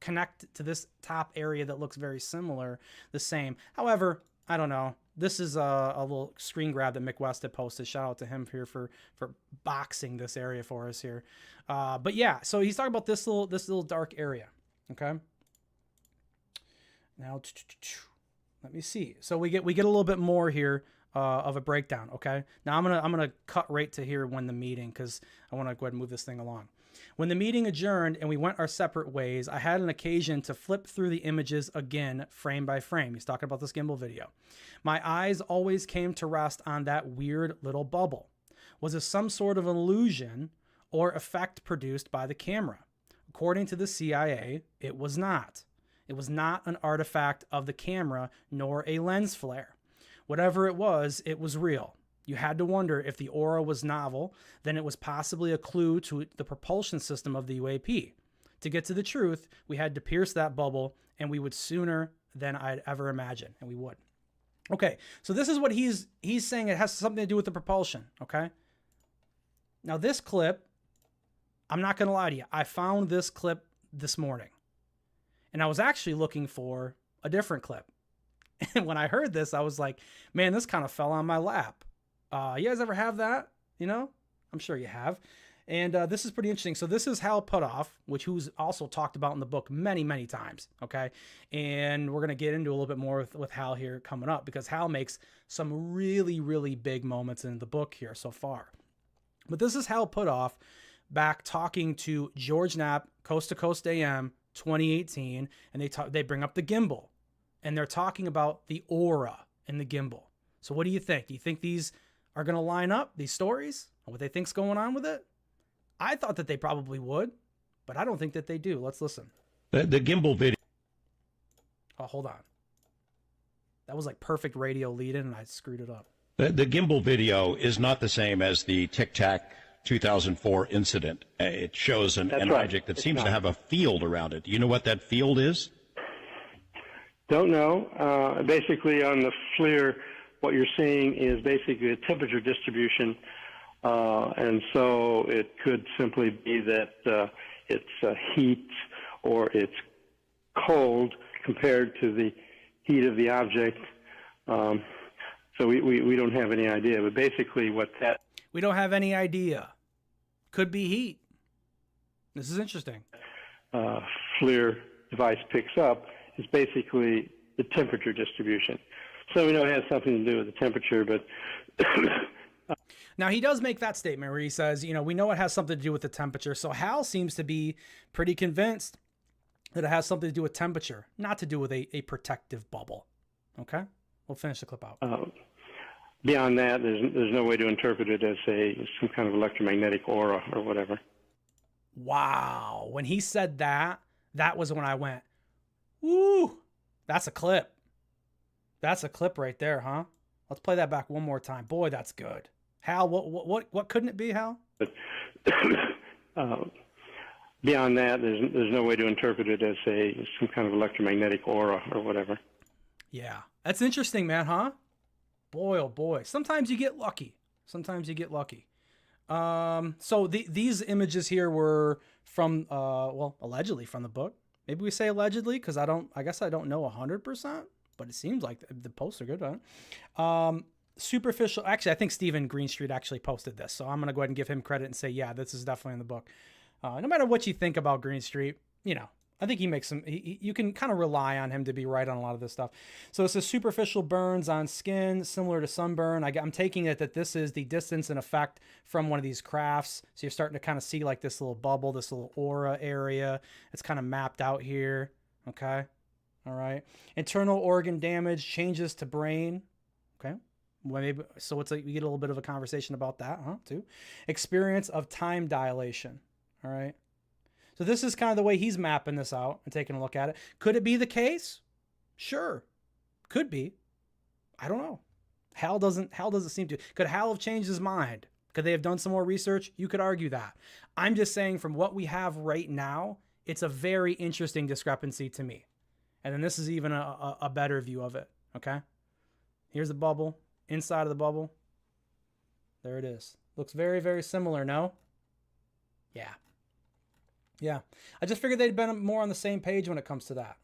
[SPEAKER 2] connect to this top area that looks very similar, the same. However, I don't know. This is a little screen grab that Mick West had posted. Shout out to him here for boxing this area for us here. But yeah, so he's talking about this little dark area. Okay. Now, let me see. So we get a little bit more here of a breakdown. Okay. Now I'm gonna cut right to here when the meeting, because I want to go ahead and move this thing along. When the meeting adjourned and we went our separate ways, I had an occasion to flip through the images again, frame by frame. He's talking about this gimbal video. My eyes always came to rest on that weird little bubble. Was it some sort of illusion or effect produced by the camera? According to the CIA, it was not. It was not an artifact of the camera nor a lens flare. Whatever it was real. You had to wonder if the aura was novel, then it was possibly a clue to the propulsion system of the UAP. To get to the truth, we had to pierce that bubble, and we would sooner than I'd ever imagined, and we would. Okay, so this is what he's saying. It has something to do with the propulsion, okay? Now this clip, I'm not going to lie to you. I found this clip this morning, and I was actually looking for a different clip. And when I heard this, I was like, man, this kind of fell on my lap. You guys ever have that? You know, I'm sure you have. And this is pretty interesting. So this is Hal Putoff, who's also talked about in the book many, many times. Okay. And we're going to get into a little bit more with Hal here coming up, because Hal makes some really, really big moments in the book here so far. But this is Hal Putoff back talking to George Knapp, Coast to Coast AM 2018. And they bring up the gimbal, and they're talking about the aura in the gimbal. So what do you think? Do you think these are going to line up, these stories, and what they think's going on with it? I thought that they probably would, but I don't think that they do. Let's listen.
[SPEAKER 5] The gimbal video.
[SPEAKER 2] Oh, hold on. That was like perfect radio lead-in, and I screwed it up.
[SPEAKER 5] The gimbal video is not the same as the tic-tac 2004 incident. It shows an
[SPEAKER 6] right.
[SPEAKER 5] object that seems to have a field around it. Do you know what that field is?
[SPEAKER 6] Don't know. Basically, on the FLIR, what you're seeing is basically a temperature distribution, and so it could simply be that it's heat or it's cold compared to the heat of the object. So we don't have any idea. But basically what that...
[SPEAKER 2] We don't have any idea. Could be heat. This is interesting.
[SPEAKER 6] FLIR device picks up is basically the temperature distribution. So we know it has something to do with the temperature, but...
[SPEAKER 2] Now, he does make that statement where he says, you know, we know it has something to do with the temperature. So Hal seems to be pretty convinced that it has something to do with temperature, not to do with a protective bubble. Okay? We'll finish the clip out.
[SPEAKER 6] Beyond that, there's no way to interpret it as some kind of electromagnetic aura or whatever.
[SPEAKER 2] Wow. When he said that, that was when I went, woo, that's a clip. That's a clip right there, huh? Let's play that back one more time. Boy, that's good. Hal, what couldn't it be, Hal?
[SPEAKER 6] But beyond that, there's no way to interpret it as some kind of electromagnetic aura or whatever.
[SPEAKER 2] Yeah, that's interesting, man, huh? Boy, oh boy. Sometimes you get lucky. Sometimes you get lucky. So these images here were from, well, allegedly from the book. Maybe we say allegedly because I guess I don't know 100%, but it seems like the posts are good, huh? Superficial. Actually, I think Stephen Greenstreet actually posted this, so I'm going to go ahead and give him credit and say, yeah, this is definitely in the book. No matter what you think about Greenstreet, you know, I think he makes some, you can kind of rely on him to be right on a lot of this stuff. So it says superficial burns on skin, similar to sunburn. I'm taking it that this is the distance and effect from one of these crafts. So you're starting to kind of see like this little bubble, this little aura area. It's kind of mapped out here. Okay. All right. Internal organ damage, changes to brain. Okay. Well, maybe, so it's like we get a little bit of a conversation about that, huh? Too. Experience of time dilation. All right. So this is kind of the way he's mapping this out and taking a look at it. Could it be the case? Sure. Could be. I don't know. Hal doesn't seem to. Could Hal have changed his mind? Could they have done some more research? You could argue that. I'm just saying from what we have right now, it's a very interesting discrepancy to me. And then this is even a better view of it. Okay. Here's the bubble. Inside of the bubble. There it is. Looks very, very similar, no? Yeah. Yeah, I just figured they'd been more on the same page when it comes to that.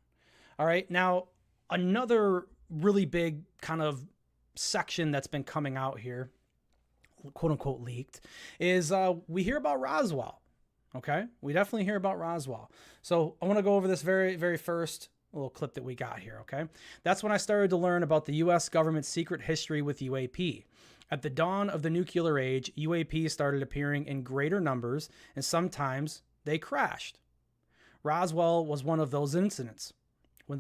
[SPEAKER 2] All right, now another really big kind of section that's been coming out here, quote unquote leaked, is we hear about Roswell. Okay, we definitely hear about Roswell. So I want to go over this very, very first little clip that we got here. Okay, that's when I started to learn about the U.S. government's secret history with UAP. At the dawn of the nuclear age, UAP started appearing in greater numbers, and sometimes they crashed. Roswell was one of those incidents. A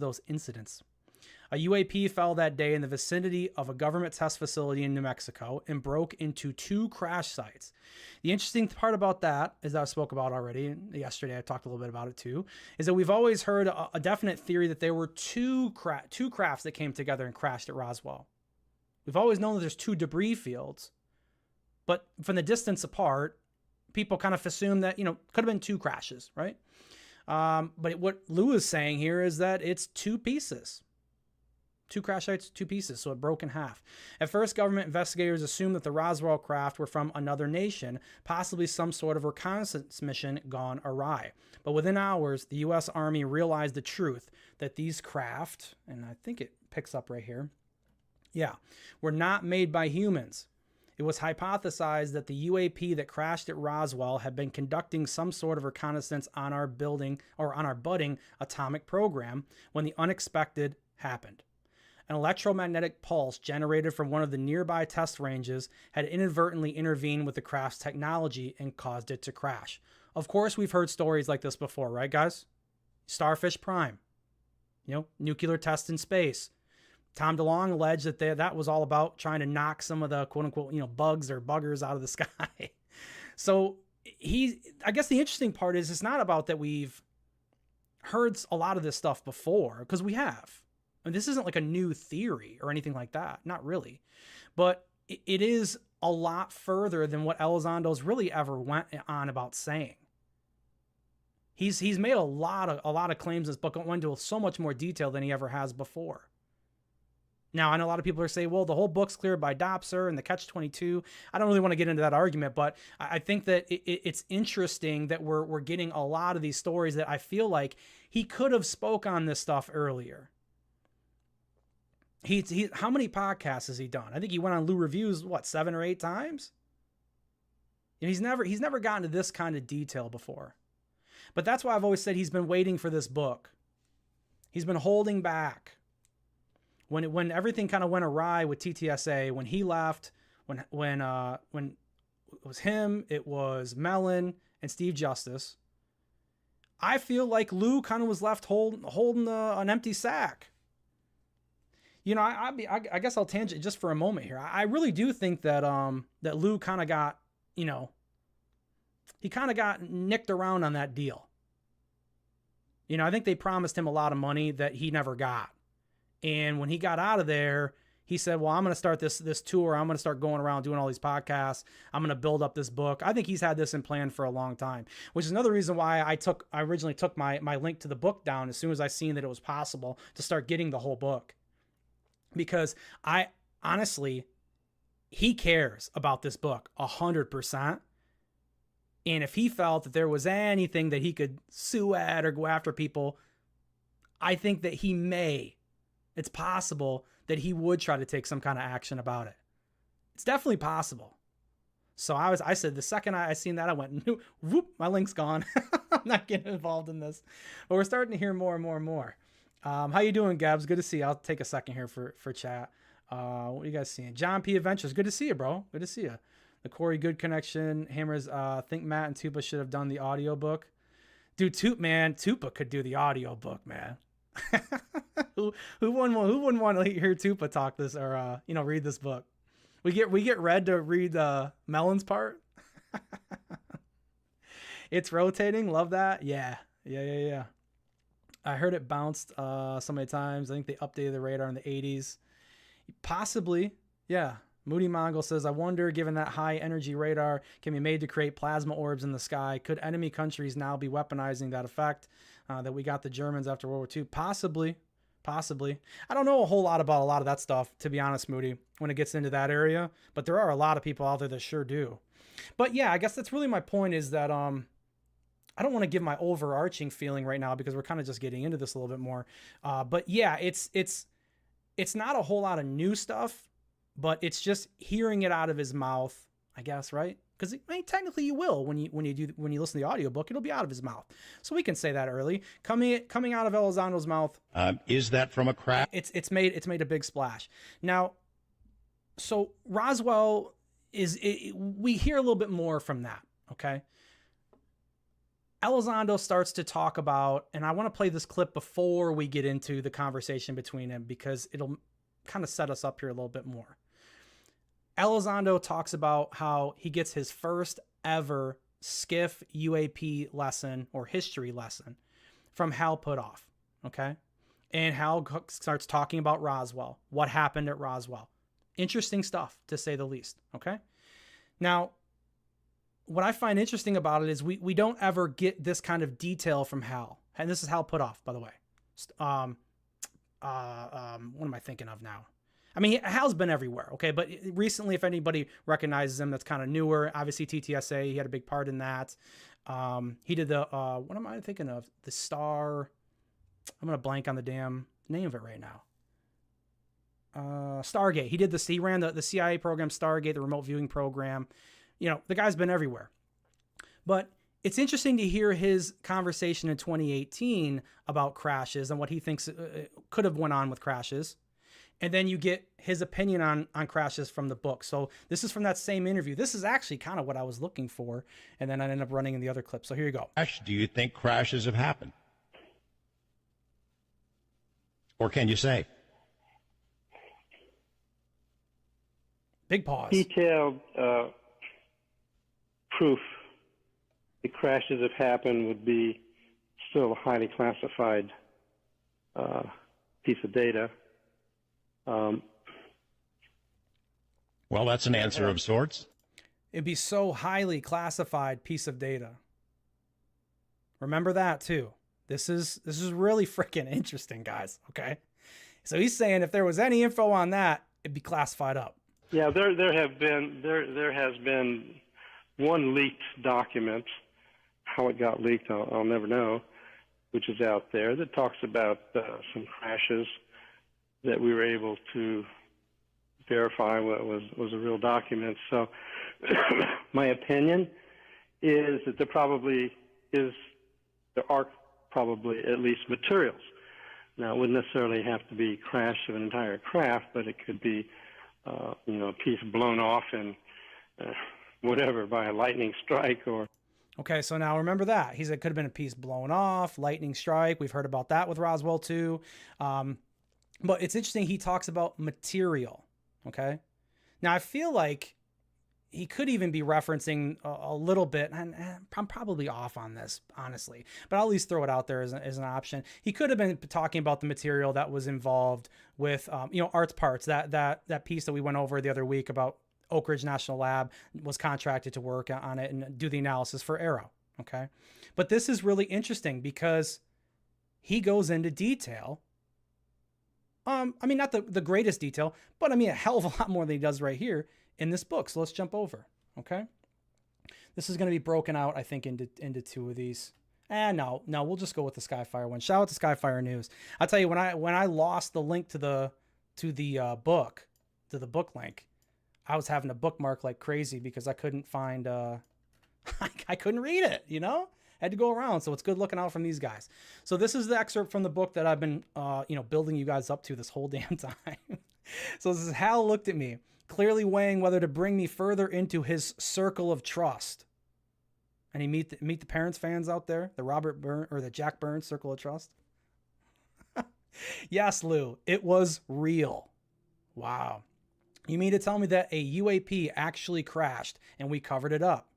[SPEAKER 2] UAP fell that day in the vicinity of a government test facility in New Mexico and broke into 2 crash sites. The interesting part about that, as I spoke about already, and yesterday I talked a little bit about it too, is that we've always heard a definite theory that there were two crafts that came together and crashed at Roswell. We've always known that there's 2 debris fields, but from the distance apart, people kind of assume that, you know, could have been 2 crashes, right? But what Lou is saying here is that it's 2 pieces. 2 crash sites, 2 pieces, so it broke in half. At first, government investigators assumed that the Roswell craft were from another nation, possibly some sort of reconnaissance mission gone awry. But within hours, the U.S. Army realized the truth that these craft, and I think it picks up right here, were not made by humans. It was hypothesized that the UAP that crashed at Roswell had been conducting some sort of reconnaissance on our budding atomic program when the unexpected happened. An electromagnetic pulse generated from one of the nearby test ranges had inadvertently intervened with the craft's technology and caused it to crash. Of course, we've heard stories like this before, right, guys? Starfish Prime, nuclear test in space. Tom DeLonge alleged that that was all about trying to knock some of the quote-unquote, bugs or buggers out of the sky. So I guess the interesting part is it's not about that we've heard a lot of this stuff before, because we have. And this isn't like a new theory or anything like that. Not really. But it is a lot further than what Elizondo's really ever went on about saying. He's made a lot of claims in this book, went into so much more detail than he ever has before. Now, I know a lot of people are saying, well, the whole book's cleared by Dopser and the Catch-22. I don't really want to get into that argument, but I think that it's interesting that we're getting a lot of these stories that I feel like he could have spoke on this stuff earlier. He how many podcasts has he done? I think he went on Lou Reviews, 7 or 8 times? And he's never gotten to this kind of detail before. But that's why I've always said he's been waiting for this book. He's been holding back. When everything kind of went awry with TTSA, when he left, when it was him, it was Mellon and Steve Justice, I feel like Lou kind of was left holding an empty sack. You know, I guess I'll tangent just for a moment here. I really do think that that Lou kind of got, you know, he kind of got nicked around on that deal. You know, I think they promised him a lot of money that he never got. And when he got out of there, he said, well, I'm going to start this tour. I'm going to start going around doing all these podcasts. I'm going to build up this book. I think he's had this in plan for a long time, which is another reason why I originally took my link to the book down as soon as I seen that it was possible to start getting the whole book. Because I honestly, he cares about this book 100%. And if he felt that there was anything that he could sue at or go after people, I think that it's possible that he would try to take some kind of action about it. It's definitely possible. So I said the second I seen that, I went, whoop, my link's gone. I'm not getting involved in this. But we're starting to hear more and more and more. How you doing, Gabs? Good to see you. I'll take a second here for chat. What are you guys seeing? John P. Adventures. Good to see you, bro. Good to see you. The Corey Good connection. Hammers. Think Matt and Tupa should have done the audiobook. Dude, Tupa could do the audiobook, man. who wouldn't want to hear Tupa talk this or read this book? We get Red to read Mellon's part. It's rotating. Love that. Yeah. I heard it bounced so many times. I think they updated the radar in the 80s. Possibly. Yeah. Moody Mongol says, I wonder, given that high energy radar can be made to create plasma orbs in the sky, could enemy countries now be weaponizing that effect that we got the Germans after World War II? Possibly. I don't know a whole lot about a lot of that stuff, to be honest, Moody, when it gets into that area. But there are a lot of people out there that sure do. But yeah, I guess that's really my point, is that I don't want to give my overarching feeling right now because we're kind of just getting into this a little bit more. But yeah, it's not a whole lot of new stuff, but it's just hearing it out of his mouth, I guess, right? Because technically you will when you listen to the audiobook, it'll be out of his mouth. So we can say that early. Coming out of Elizondo's mouth.
[SPEAKER 5] Is that from a crack?
[SPEAKER 2] It's made a big splash. Now, so Roswell we hear a little bit more from that, okay? Elizondo starts to talk about, and I want to play this clip before we get into the conversation between them because it'll kind of set us up here a little bit more. Elizondo talks about how he gets his first ever SCIF UAP lesson or history lesson from Hal Putoff, okay? And Hal starts talking about Roswell, what happened at Roswell. Interesting stuff, to say the least, okay? Now, what I find interesting about it is we don't ever get this kind of detail from Hal. And this is Hal Putoff, by the way. What am I thinking of now? I mean, Hal's been everywhere, okay? But recently, if anybody recognizes him, that's kind of newer. Obviously, TTSA, he had a big part in that. He did the, what am I thinking of? The Star, I'm going to blank on the damn name of it right now. Stargate. He ran the CIA program Stargate, the remote viewing program. You know, the guy's been everywhere. But it's interesting to hear his conversation in 2018 about crashes and what he thinks could have went on with crashes. And then you get his opinion on crashes from the book. So this is from that same interview. This is actually kind of what I was looking for. And then I ended up running in the other clip. So here you go.
[SPEAKER 5] Do you think crashes have happened? Or can you say?
[SPEAKER 2] Big pause.
[SPEAKER 6] Detailed proof that crashes have happened would be still a highly classified piece of data.
[SPEAKER 5] Well, that's an answer of sorts.
[SPEAKER 2] It'd be so highly classified piece of data. Remember that too. This is really freaking interesting, guys. Okay. So he's saying if there was any info on that, it'd be classified up.
[SPEAKER 6] Yeah, there has been one leaked document. How it got leaked, I'll never know, which is out there, that talks about some crashes that we were able to verify what was a real document. So my opinion is that there are probably at least materials. Now, it wouldn't necessarily have to be crash of an entire craft, but it could be, a piece blown off and whatever by a lightning strike or.
[SPEAKER 2] Okay, so now remember that. He said it could have been a piece blown off, lightning strike. We've heard about that with Roswell too. But it's interesting. He talks about material. Okay. Now I feel like he could even be referencing a little bit, and I'm probably off on this, honestly, but I'll at least throw it out there as an option. He could have been talking about the material that was involved with, arts parts, that piece that we went over the other week about Oak Ridge National Lab was contracted to work on it and do the analysis for Arrow. Okay. But this is really interesting because he goes into detail. Not the greatest detail, but a hell of a lot more than he does right here in this book. So let's jump over. Okay. This is going to be broken out, I think, into two of these. No, we'll just go with the Skyfire one. Shout out to Skyfire News. I'll tell you, when I lost the link to the book link, I was having to bookmark like crazy because I couldn't find, I couldn't read it, had to go around. So it's good looking out from these guys. So this is the excerpt from the book that I've been, building you guys up to this whole damn time. So this is Hal looked at me, clearly weighing whether to bring me further into his circle of trust. And he meet the Parents fans out there, the Jack Burns circle of trust. Yes, Lou, it was real. Wow. You mean to tell me that a UAP actually crashed and we covered it up?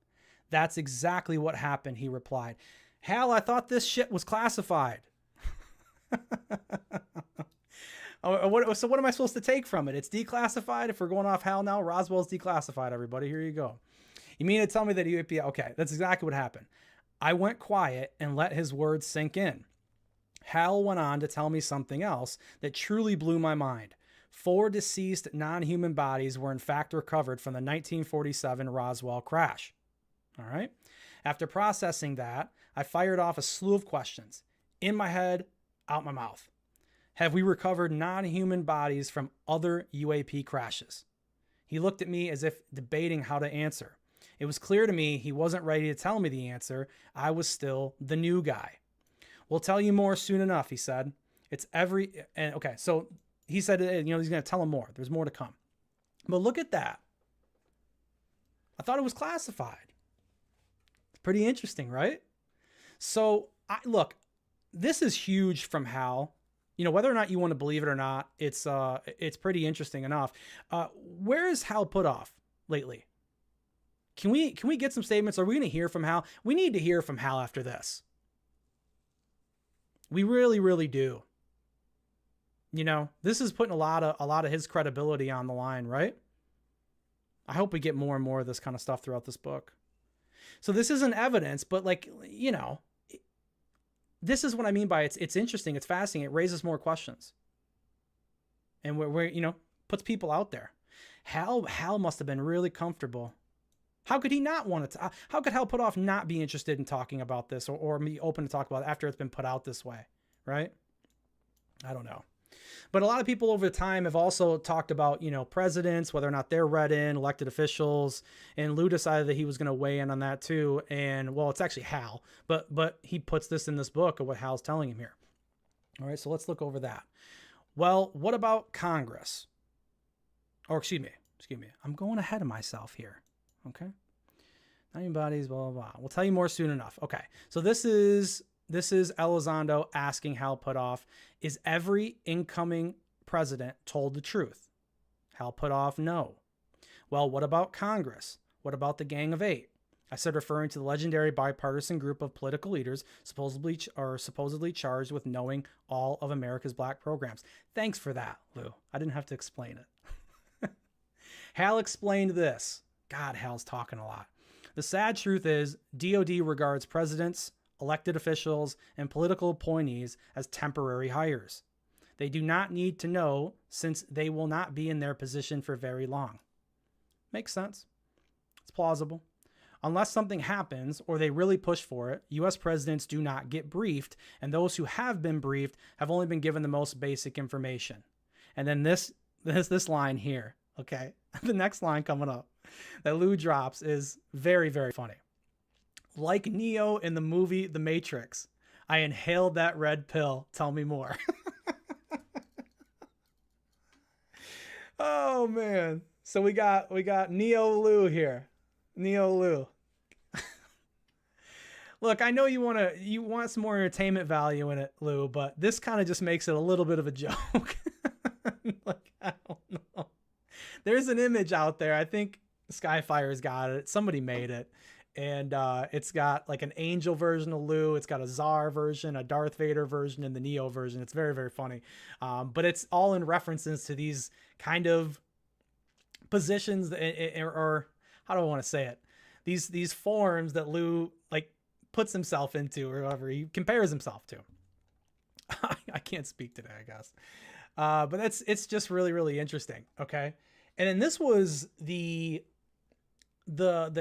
[SPEAKER 2] That's exactly what happened, he replied. Hal, I thought this shit was classified. So what am I supposed to take from it? It's declassified. If we're going off Hal now, Roswell's declassified, everybody. Here you go. You mean to tell me that UAP? Okay, that's exactly what happened. I went quiet and let his words sink in. Hal went on to tell me something else that truly blew my mind. 4 deceased non-human bodies were in fact recovered from the 1947 Roswell crash. All right. After processing that, I fired off a slew of questions. In my head, out my mouth. Have we recovered non-human bodies from other UAP crashes? He looked at me as if debating how to answer. It was clear to me he wasn't ready to tell me the answer. I was still the new guy. We'll tell you more soon enough, he said. So he said, he's going to tell him more. There's more to come. But look at that. I thought it was classified. It's pretty interesting, right? So look, this is huge from Hal. Whether or not you want to believe it or not, it's pretty interesting enough. Where is Hal Putoff lately? Can we get some statements? Are we going to hear from Hal? We need to hear from Hal after this. We really, really do. This is putting a lot of his credibility on the line, right? I hope we get more and more of this kind of stuff throughout this book. So this isn't evidence, but this is what I mean by it's interesting, it's fascinating, it raises more questions. And we're puts people out there. Hal must have been really comfortable. How could he not want to? How could Hal Putoff not be interested in talking about this or be open to talk about it after it's been put out this way, right? I don't know. But a lot of people over time have also talked about, presidents, whether or not they're read in, elected officials, and Lou decided that he was going to weigh in on that too. And well, it's actually Hal, but he puts this in this book of what Hal's telling him here. All right, so let's look over that. Well, what about Congress? Or excuse me. I'm going ahead of myself here. Okay. Non-human bodies, blah, blah, blah. We'll tell you more soon enough. Okay. So this is Elizondo asking Hal Putoff, is every incoming president told the truth? Hal Putoff, no. Well, what about Congress? What about the Gang of Eight? I said, referring to the legendary bipartisan group of political leaders supposedly charged with knowing all of America's black programs. Thanks for that, Lou. I didn't have to explain it. Hal explained this. God, Hal's talking a lot. The sad truth is DOD regards presidents, elected officials, and political appointees as temporary hires. They do not need to know since they will not be in their position for very long. Makes sense. It's plausible. Unless something happens or they really push for it, U.S. presidents do not get briefed, and those who have been briefed have only been given the most basic information. And then this line here, okay? The next line coming up that Lou drops is very, very funny. Like Neo in the movie The Matrix, I inhaled that red pill. Tell me more. Oh, man. So we got Neo Lou here. Neo Lou. Look, I know you want some more entertainment value in it, Lou, but this kind of just makes it a little bit of a joke. Like, I don't know. There's an image out there. I think Skyfire's got it. Somebody made it. And it's got like an angel version of Lou. It's got a Tsar version, a Darth Vader version, and the Neo version. It's very, very funny. But it's all in references to these kind of positions or how do I want to say it? These forms that Lou like puts himself into, or whatever he compares himself to. I can't speak today, I guess. But it's just really, really interesting. Okay. And then this was the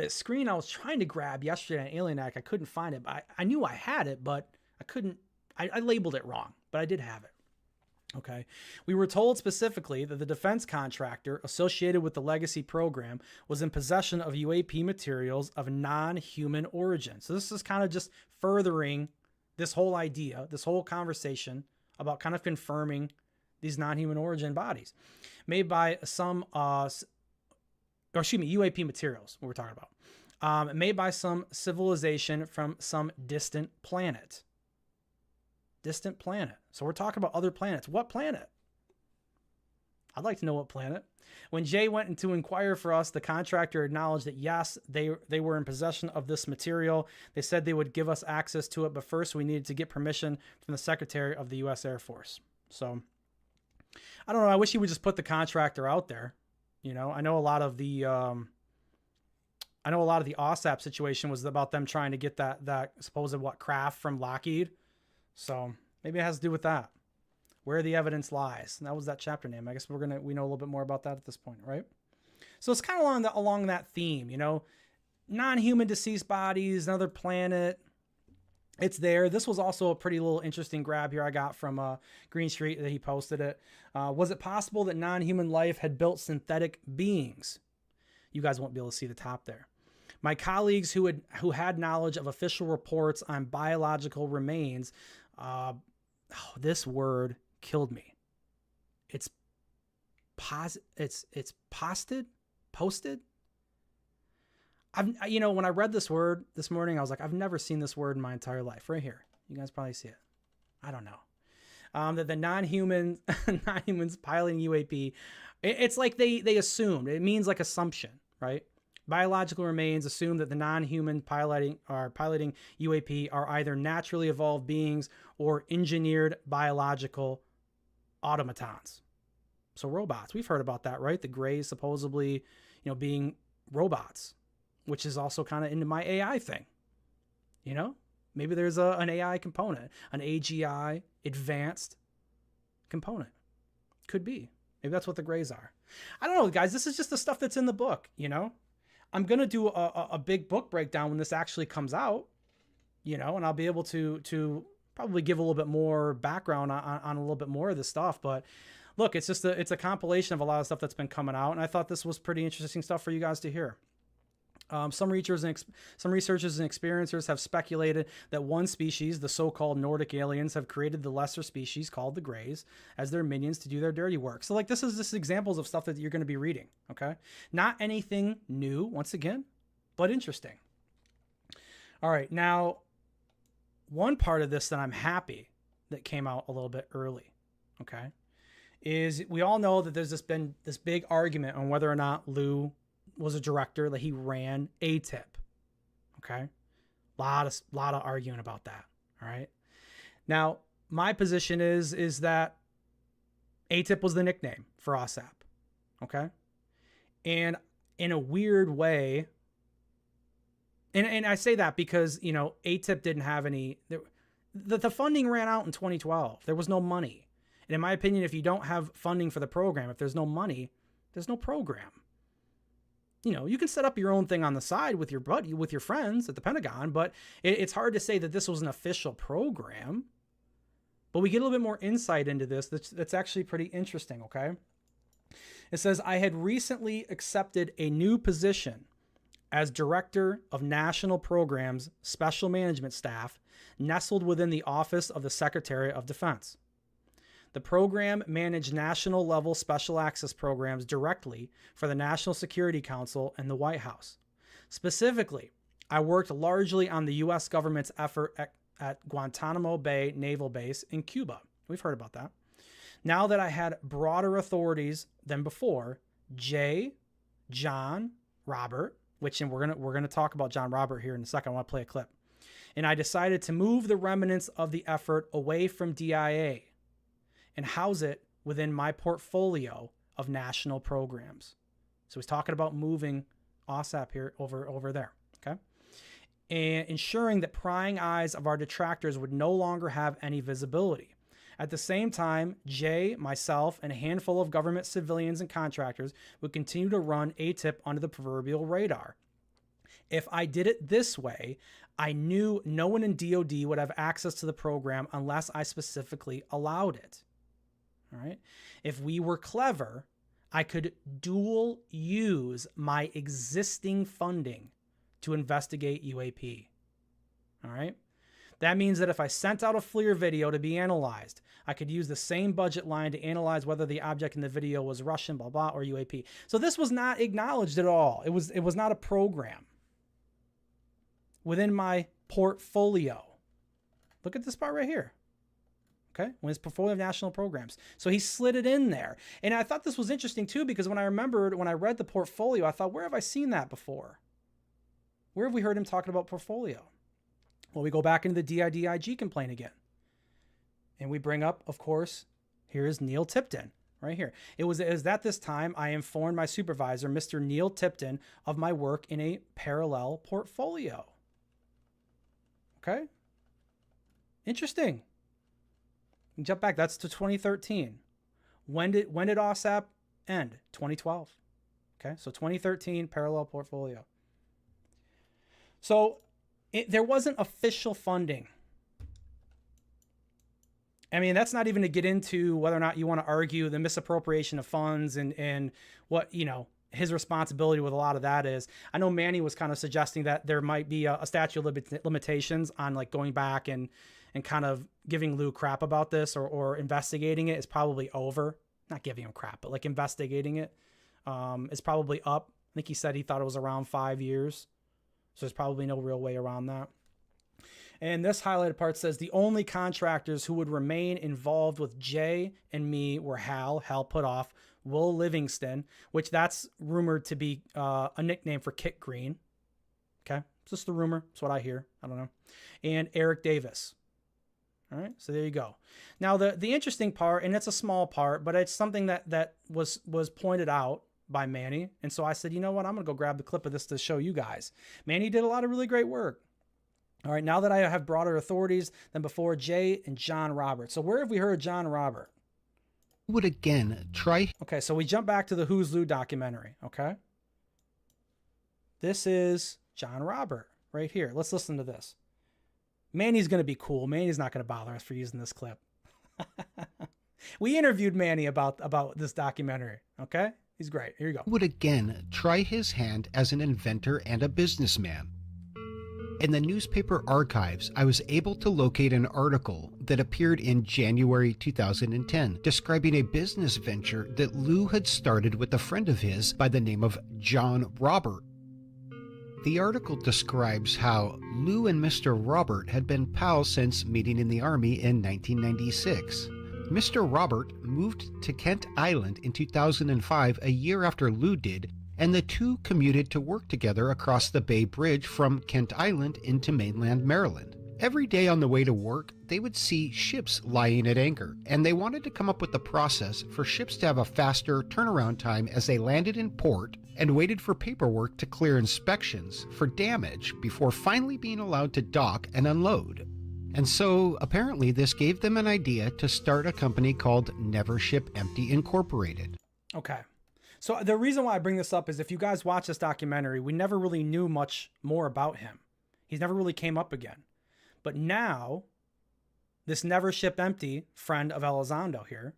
[SPEAKER 2] screen I was trying to grab yesterday on Alien Act. I couldn't find it, but I knew I had it, but I couldn't, I labeled it wrong, but I did have it. Okay. We were told specifically that the defense contractor associated with the Legacy program was in possession of UAP materials of non-human origin. So this is kind of just furthering this whole idea, this whole conversation about kind of confirming these non-human origin bodies made by some, UAP materials, what we're talking about, made by some civilization from some distant planet. Distant planet. So we're talking about other planets. What planet? I'd like to know what planet. When Jay went in to inquire for us, the contractor acknowledged that yes, they were in possession of this material. They said they would give us access to it, but first we needed to get permission from the Secretary of the U.S. Air Force. So I don't know. I wish he would just put the contractor out there. You know, I know a lot of the OSAP situation was about them trying to get that supposed craft from Lockheed. So maybe it has to do with that. Where the evidence lies. And that was that chapter name. I guess we know a little bit more about that at this point, right? So it's kind of along that theme, you know, non-human deceased bodies, another planet. It's there. This was also a pretty little interesting grab here I got from Green Street that he posted it. Was it possible that non-human life had built synthetic beings? You guys won't be able to see the top there. My colleagues who had knowledge of official reports on biological remains, this word killed me. It's posted. When I read this word this morning, I was like, I've never seen this word in my entire life. Right here, you guys probably see it. I don't know. That the non-humans piloting UAP, it's like they assumed. It means like assumption, right? Biological remains assume that the non-human piloting UAP are either naturally evolved beings or engineered biological automatons. So robots, we've heard about that, right? The Greys supposedly, being robots, which is also kind of into my AI thing. Maybe there's an AI component, an AGI advanced component. Could be. Maybe that's what the Greys are. I don't know, guys. This is just the stuff that's in the book, I'm going to do a big book breakdown when this actually comes out, and I'll be able to probably give a little bit more background on a little bit more of this stuff. But look, it's a compilation of a lot of stuff that's been coming out. And I thought this was pretty interesting stuff for you guys to hear. Some researchers and experiencers have speculated that one species, the so-called Nordic aliens, have created the lesser species called the Greys as their minions to do their dirty work. So this is just examples of stuff that you're going to be reading. Okay. Not anything new once again, but interesting. All right. Now, one part of this that I'm happy that came out a little bit early. Okay. Is we all know that there's been this big argument on whether or not Lou was a director, that he ran ATIP. Okay. Lot of arguing about that. All right. Now, my position is that ATIP was the nickname for OSAP. Okay. And in a weird way, and I say that because, you know, ATIP didn't have any, the funding ran out in 2012. There was no money. And in my opinion, if you don't have funding for the program, if there's no money, there's no program. You know, you can set up your own thing on the side with your buddy, with your friends at the Pentagon, but it's hard to say that this was an official program. But we get a little bit more insight into this. That's actually pretty interesting, okay? It says, I had recently accepted a new position as Director of National Programs Special Management Staff, nestled within the Office of the Secretary of Defense. The program managed national-level special access programs directly for the National Security Council and the White House. Specifically, I worked largely on the U.S. government's effort at Guantanamo Bay Naval Base in Cuba. We've heard about that. Now that I had broader authorities than before, John, Robert, which, and we're gonna talk about John Robert here in a second. I want to play a clip. And I decided to move the remnants of the effort away from DIA and house it within my portfolio of national programs. So he's talking about moving OSAP here over there, okay? And ensuring that prying eyes of our detractors would no longer have any visibility. At the same time, Jay, myself, and a handful of government civilians and contractors would continue to run ATIP under the proverbial radar. If I did it this way, I knew no one in DOD would have access to the program unless I specifically allowed it. All right. If we were clever, I could dual use my existing funding to investigate UAP. All right. That means that if I sent out a FLIR video to be analyzed, I could use the same budget line to analyze whether the object in the video was Russian, blah, blah, or UAP. So this was not acknowledged at all. It was not a program within my portfolio. Look at this part right here. Okay, when his portfolio of national programs. So he slid it in there. And I thought this was interesting too, because when I read the portfolio, I thought, where have I seen that before? Where have we heard him talking about portfolio? Well, we go back into the DOD IG complaint again. And we bring up, of course, here's Neil Tipton right here. It was at this time I informed my supervisor, Mr. Neil Tipton, of my work in a parallel portfolio. Okay. Interesting. Jump back. That's to 2013. When did OSAP end? 2012. Okay. So 2013 parallel portfolio. So there wasn't official funding. I mean, that's not even to get into whether or not you want to argue the misappropriation of funds and what, you know, his responsibility with a lot of that is. I know Manny was kind of suggesting that there might be a statute of limitations on like going back and kind of giving Lou crap about this or investigating it is probably over. Not giving him crap, but like investigating it is probably up. I think he said he thought it was around 5 years. So there's probably no real way around that. And this highlighted part says the only contractors who would remain involved with Jay and me were Hal Putoff, Will Livingston, which that's rumored to be a nickname for Kit Green. Okay, it's just a rumor. It's what I hear. I don't know. And Eric Davis. All right, so there you go. Now the interesting part, and it's a small part, but it's something that was pointed out by Manny. And so I said, you know what? I'm going to go grab the clip of this to show you guys. Manny did a lot of really great work. All right, now that I have broader authorities than before, Jay and John Robert. So where have we heard John Robert?
[SPEAKER 7] Would again try.
[SPEAKER 2] Okay, so we jump back to the Who's Lou documentary, okay? This is John Robert right here. Let's listen to this. Manny's going to be cool. Manny's not going to bother us for using this clip. We interviewed Manny about this documentary, okay? He's great. Here you go.
[SPEAKER 7] Would again try his hand as an inventor and a businessman. In the newspaper archives, I was able to locate an article that appeared in January 2010 describing a business venture that Lou had started with a friend of his by the name of John Robert. The article describes how Lou and Mr. Robert had been pals since meeting in the Army in 1996. Mr. Robert moved to Kent Island in 2005, a year after Lou did, and the two commuted to work together across the Bay Bridge from Kent Island into mainland Maryland. Every day on the way to work, they would see ships lying at anchor, and they wanted to come up with a process for ships to have a faster turnaround time as they landed in port and waited for paperwork to clear inspections for damage before finally being allowed to dock and unload. And so, apparently, this gave them an idea to start a company called Never Ship Empty Incorporated.
[SPEAKER 2] Okay. So the reason why I bring this up is if you guys watch this documentary, we never really knew much more about him. He's never really came up again. But now, this Never Ship Empty friend of Elizondo here,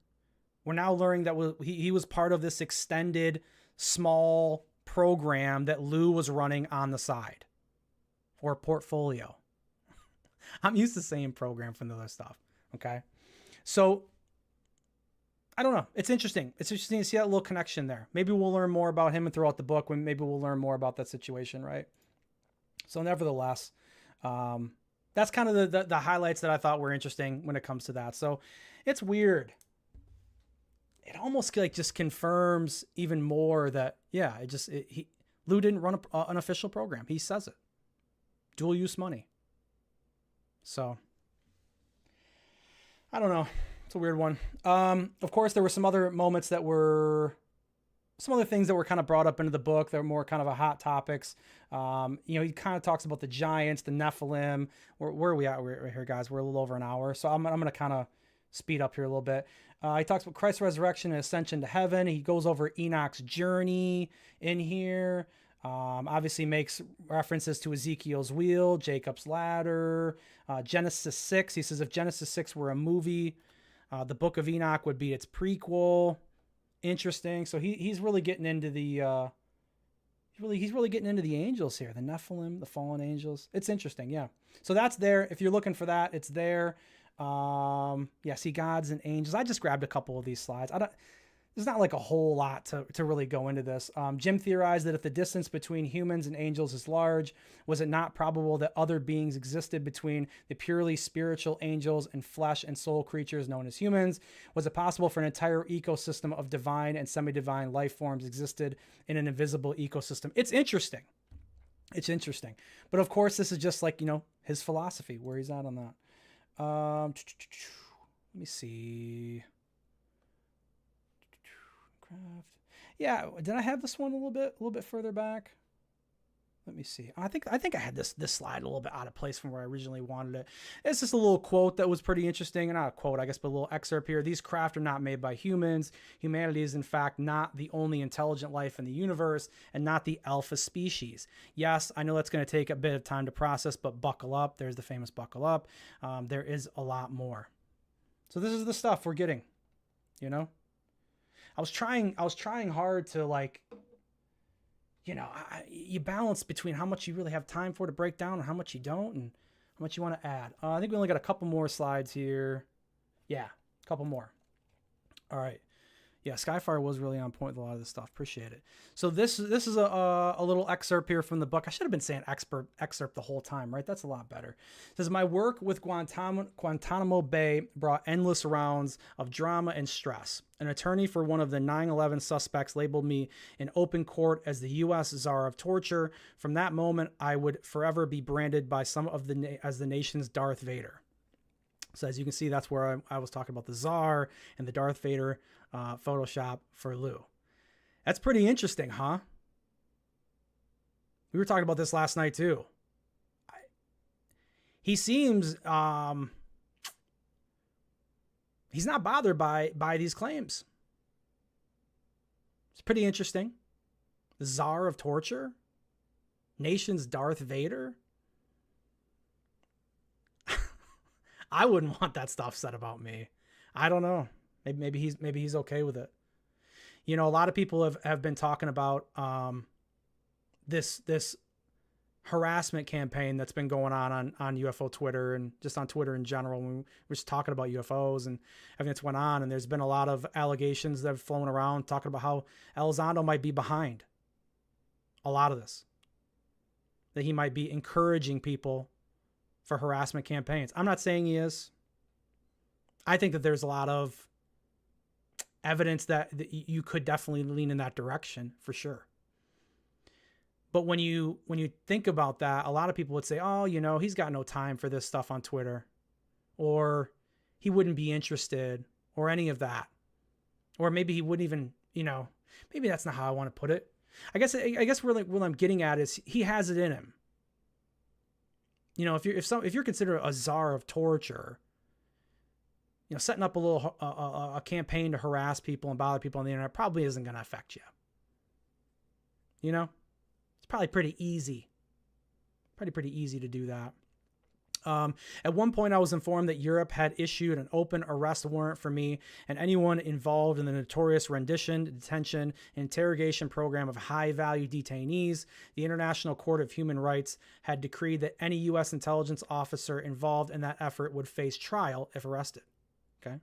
[SPEAKER 2] we're now learning that he was part of this extended small program that Lou was running on the side, or portfolio. I'm used to saying program from the other stuff. Okay. So I don't know. It's interesting. It's interesting to see that little connection there. Maybe we'll learn more about him and throughout the book when maybe we'll learn more about that situation. Right. So nevertheless, that's kind of the highlights that I thought were interesting when it comes to that. So it's weird. It almost like just confirms even more that, yeah, Lou didn't run an official program. He says it. Dual use money. So I don't know. It's a weird one. Of course, there were some other moments that were some other things that were kind of brought up into the book. They're more kind of a hot topics. He kind of talks about the giants, the Nephilim. Where are we at right here, guys? We're a little over an hour. So I'm going to kind of speed up here a little bit. He talks about Christ's resurrection and ascension to heaven. He goes over Enoch's journey in here. Obviously makes references to Ezekiel's wheel, Jacob's ladder, Genesis 6. He says if Genesis 6 were a movie, the book of Enoch would be its prequel. Interesting. So he's really getting into the he's really getting into the angels here, the Nephilim, the fallen angels. It's interesting, yeah. So that's there. If you're looking for that, it's there. See gods and angels. I just grabbed a couple of these slides. There's not like a whole lot to really go into this. Jim theorized that if the distance between humans and angels is large, was it not probable that other beings existed between the purely spiritual angels and flesh and soul creatures known as humans? Was it possible for an entire ecosystem of divine and semi-divine life forms existed in an invisible ecosystem? It's interesting. It's interesting. But of course, this is just like, his philosophy, where he's at on that. Let me see. Yeah, did I have this one a little bit further back? Let me see. I think I had this slide a little bit out of place from where I originally wanted it. It's just a little quote that was pretty interesting. Not a quote, I guess, but a little excerpt here. These craft are not made by humans. Humanity is, in fact, not the only intelligent life in the universe and not the alpha species. Yes, I know that's going to take a bit of time to process, but buckle up. There's the famous buckle up. There is a lot more. So this is the stuff we're getting, I was trying hard to you balance between how much you really have time for to break down and how much you don't and how much you want to add. I think we only got a couple more slides here. Yeah, a couple more. All right. Yeah, Skyfire was really on point with a lot of this stuff. Appreciate it. So this is a little excerpt here from the book. I should have been saying excerpt the whole time, right? That's a lot better. It says, my work with Guantanamo Bay brought endless rounds of drama and stress. An attorney for one of the 9/11 suspects labeled me in open court as the U.S. czar of torture. From that moment, I would forever be branded by some of as the nation's Darth Vader. So as you can see, that's where I was talking about the czar and the Darth Vader Photoshop for Lou. That's pretty interesting, huh? We were talking about this last night too. He seems he's not bothered by these claims. It's pretty interesting. The czar of torture, nation's Darth Vader. I wouldn't want that stuff said about me. I don't know. Maybe he's okay with it. A lot of people have been talking about this harassment campaign that's been going on UFO Twitter and just on Twitter in general. We're just talking about UFOs and everything that's went on, and there's been a lot of allegations that have flown around talking about how Elizondo might be behind a lot of this, that he might be encouraging people for harassment campaigns. I'm not saying he is. I think that there's a lot of evidence that you could definitely lean in that direction for sure. But when you think about that, a lot of people would say, oh, he's got no time for this stuff on Twitter, or he wouldn't be interested, or any of that. Or maybe he wouldn't even, maybe that's not how I want to put it. I guess what I'm getting at is he has it in him. If you're considered a czar of torture, setting up a campaign to harass people and bother people on the internet probably isn't going to affect you. It's probably pretty easy to do that. At one point, I was informed that Europe had issued an open arrest warrant for me and anyone involved in the notorious rendition, detention, and interrogation program of high-value detainees. The International Court of Human Rights had decreed that any U.S. intelligence officer involved in that effort would face trial if arrested. Okay.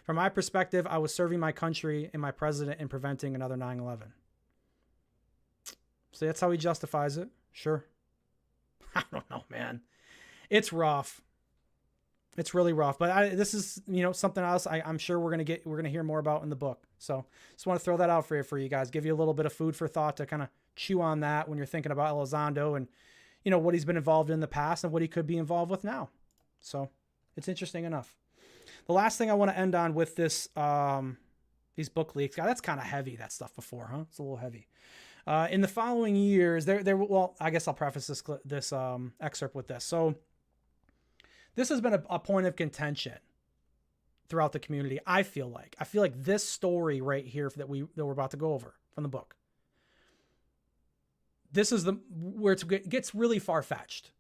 [SPEAKER 2] From my perspective, I was serving my country and my president in preventing another 9/11. So that's how he justifies it. Sure. I don't know, man. It's rough. It's really rough. But this is, something else I'm sure we're going to hear more about in the book. So just want to throw that out for you guys. Give you a little bit of food for thought to kind of chew on that when you're thinking about Elizondo and, what he's been involved in the past and what he could be involved with now. So it's interesting enough. The last thing I want to end on with this, these book leaks. God, that's kind of heavy, that stuff before, huh? It's a little heavy. In the following years, well, I guess I'll preface this excerpt with this. So this has been a point of contention throughout the community. I feel like this story right here that we're about to go over from the book. This is where it gets really far-fetched.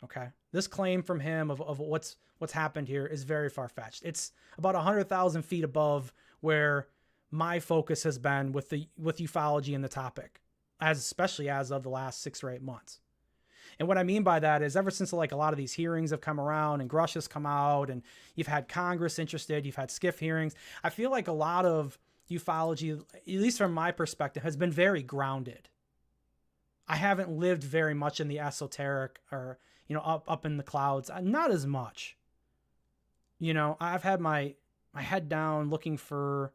[SPEAKER 2] Okay. This claim from him of what's happened here is very far-fetched. It's about 100,000 feet above where my focus has been with ufology and the topic, especially as of the last 6 or 8 months. And what I mean by that is ever since a lot of these hearings have come around and Grush has come out and you've had Congress interested, you've had SCIF hearings, I feel like a lot of ufology, at least from my perspective, has been very grounded. I haven't lived very much in the esoteric or, up in the clouds. Not as much. I've had my head down looking for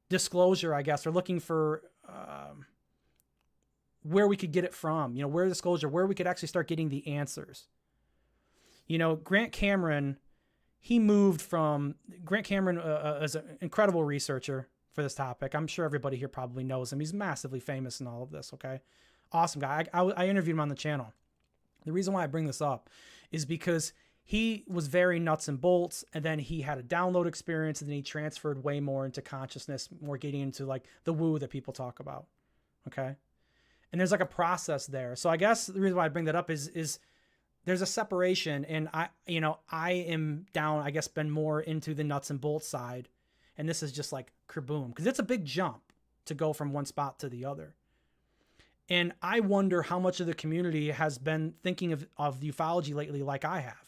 [SPEAKER 2] disclosure, I guess, or looking for where we could get it from, where disclosure, where we could actually start getting the answers. Grant Cameron, Grant Cameron is an incredible researcher for this topic. I'm sure everybody here probably knows him. He's massively famous in all of this, okay? Awesome guy. I interviewed him on the channel. The reason why I bring this up is because he was very nuts and bolts, and then he had a download experience, and then he transferred way more into consciousness, more getting into the woo that people talk about. Okay. And there's a process there. So I guess the reason why I bring that up is there's a separation, and I am down, I guess, been more into the nuts and bolts side. And this is just kaboom, because it's a big jump to go from one spot to the other. And I wonder how much of the community has been thinking of ufology lately like I have.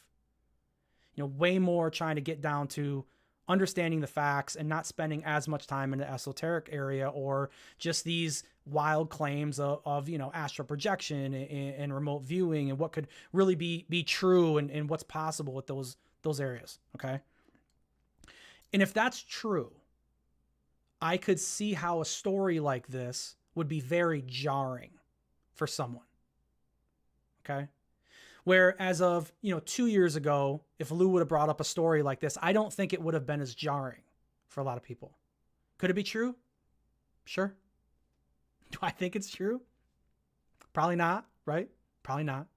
[SPEAKER 2] Way more trying to get down to understanding the facts and not spending as much time in the esoteric area or just these wild claims of astral projection and remote viewing and what could really be true and what's possible with those areas. Okay. And if that's true, I could see how a story like this would be very jarring for someone. Okay. Where as of, 2 years ago, if Lou would have brought up a story like this, I don't think it would have been as jarring for a lot of people. Could it be true? Sure. Do I think it's true? Probably not, right? Probably not.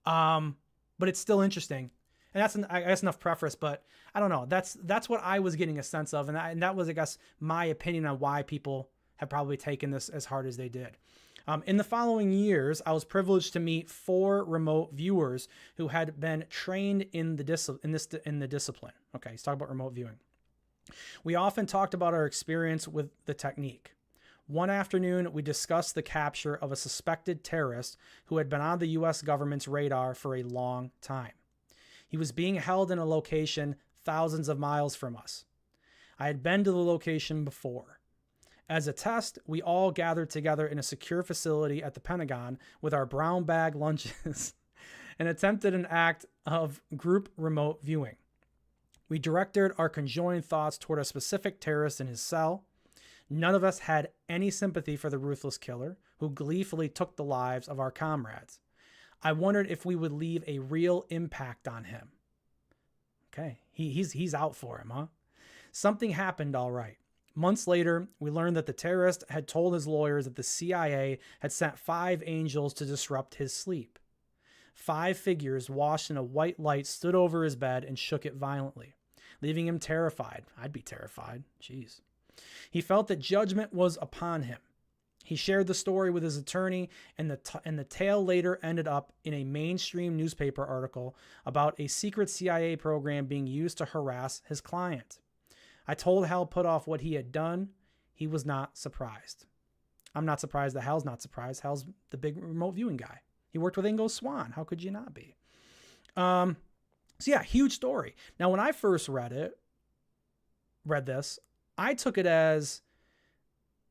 [SPEAKER 2] But it's still interesting. And that's I guess enough preface, but I don't know. That's what I was getting a sense of. And that was, I guess, my opinion on why people have probably taken this as hard as they did. In the following years, I was privileged to meet 4 remote viewers who had been trained in the discipline. Okay, he's talking about remote viewing. We often talked about our experience with the technique. One afternoon, we discussed the capture of a suspected terrorist who had been on the U.S. government's radar for a long time. He was being held in a location thousands of miles from us. I had been to the location before. As a test, we all gathered together in a secure facility at the Pentagon with our brown bag lunches and attempted an act of group remote viewing. We directed our conjoined thoughts toward a specific terrorist in his cell. None of us had any sympathy for the ruthless killer who gleefully took the lives of our comrades. I wondered if we would leave a real impact on him. Okay, he's out for him, huh? Something happened, all right. Months later, we learned that the terrorist had told his lawyers that the CIA had sent 5 angels to disrupt his sleep. 5 figures washed in a white light stood over his bed and shook it violently, leaving him terrified. I'd be terrified. Jeez. He felt that judgment was upon him. He shared the story with his attorney, and the tale later ended up in a mainstream newspaper article about a secret CIA program being used to harass his client. I told Hal Putoff what he had done. He was not surprised. I'm not surprised that Hal's not surprised. Hal's the big remote viewing guy. He worked with Ingo Swann. How could you not be? So yeah, huge story. Now, when I first read this, I took it as,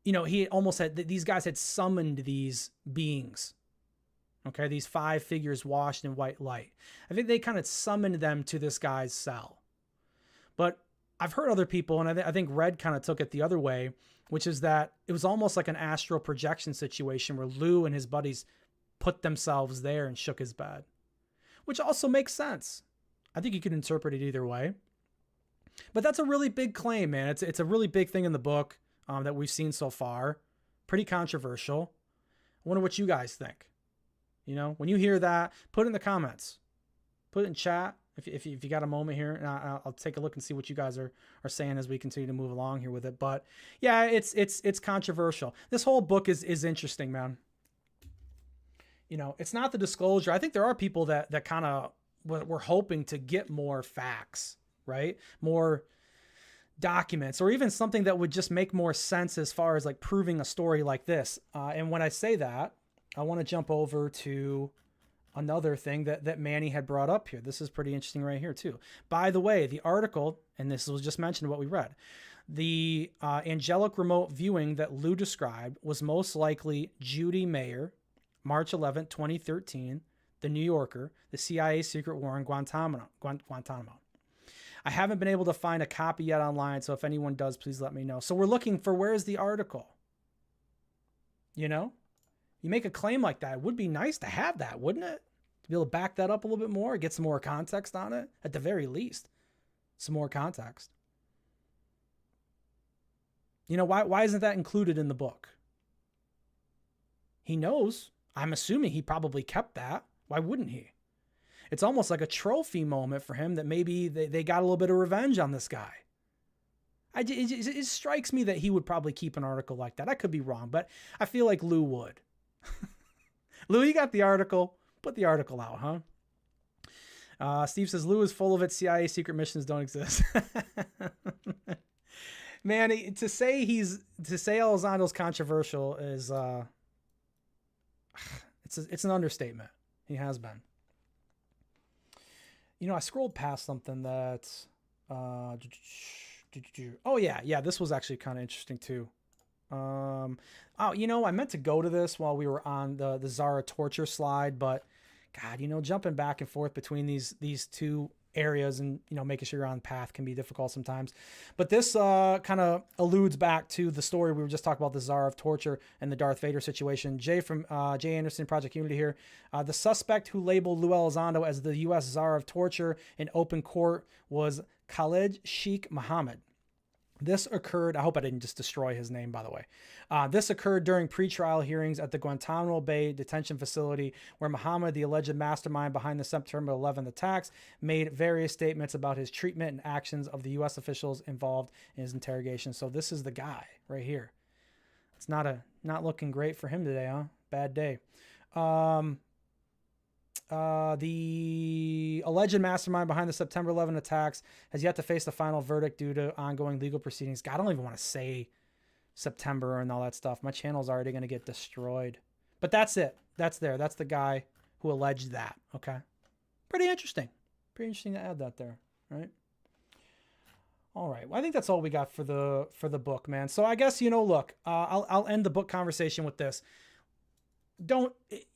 [SPEAKER 2] he almost had, these guys had summoned these beings. Okay, these 5 figures washed in white light. I think they kind of summoned them to this guy's cell. But I've heard other people, and I think Red kind of took it the other way, which is that it was almost like an astral projection situation where Lou and his buddies put themselves there and shook his bed, which also makes sense. I think you could interpret it either way. But that's a really big claim, man. It's a really big thing in the book that we've seen so far. Pretty controversial. I wonder what you guys think. When you hear that, put it in the comments. Put it in chat if you got a moment here, and I'll take a look and see what you guys are saying as we continue to move along here with it. But yeah, it's controversial. This whole book is interesting, man. It's not the disclosure. I think there are people that kind of were hoping to get more facts, right? More documents, or even something that would just make more sense as far as like proving a story like this. And when I say that, I want to jump over to another thing that Manny had brought up here. This is pretty interesting right here too. By the way, the article, and this was just mentioned what we read, the angelic remote viewing that Lou described was most likely Judy Mayer, March 11, 2013, The New Yorker, the CIA secret war in Guantanamo. I haven't been able to find a copy yet online, so if anyone does, please let me know. So we're looking for, where's the article? You make a claim like that. It would be nice to have that, wouldn't it? To be able to back that up a little bit more, get some more context on it, at the very least. Some more context. Why isn't that included in the book? He knows. I'm assuming he probably kept that. Why wouldn't he? It's almost like a trophy moment for him that maybe they got a little bit of revenge on this guy. It strikes me that he would probably keep an article like that. I could be wrong, but I feel like Lou would. Lou, you got the article. Put the article out, huh? Steve says, Lou is full of it. CIA secret missions don't exist. Man, to say Elizondo's controversial is... It's an understatement. He has been. I scrolled past something that... oh, yeah. This was actually kind of interesting, too. I meant to go to this while we were on the Zara torture slide, but, God, jumping back and forth between these two areas and, making sure you're on path can be difficult sometimes. But this kind of alludes back to the story we were just talking about, the Czar of torture and the Darth Vader situation. Jay from Jay Anderson, Project Unity here. The suspect who labeled Lou Elizondo as the U.S. Czar of torture in open court was Khaled Sheikh Mohammed. This occurred, I hope I didn't just destroy his name, by the way. This occurred during pretrial hearings at the Guantanamo Bay detention facility, where Mohammed, the alleged mastermind behind the September 11th attacks, made various statements about his treatment and actions of the U.S. officials involved in his interrogation. So this is the guy right here. It's not looking great for him today, huh? Bad day. The alleged mastermind behind the September 11 attacks has yet to face the final verdict due to ongoing legal proceedings. God, I don't even want to say September and all that stuff. My channel's already going to get destroyed. But that's it. That's the guy who alleged that. Okay. Pretty interesting. Pretty interesting to add that there. Right. All right. Well, I think that's all we got for the book, man. So I guess, look, I'll end the book conversation with this.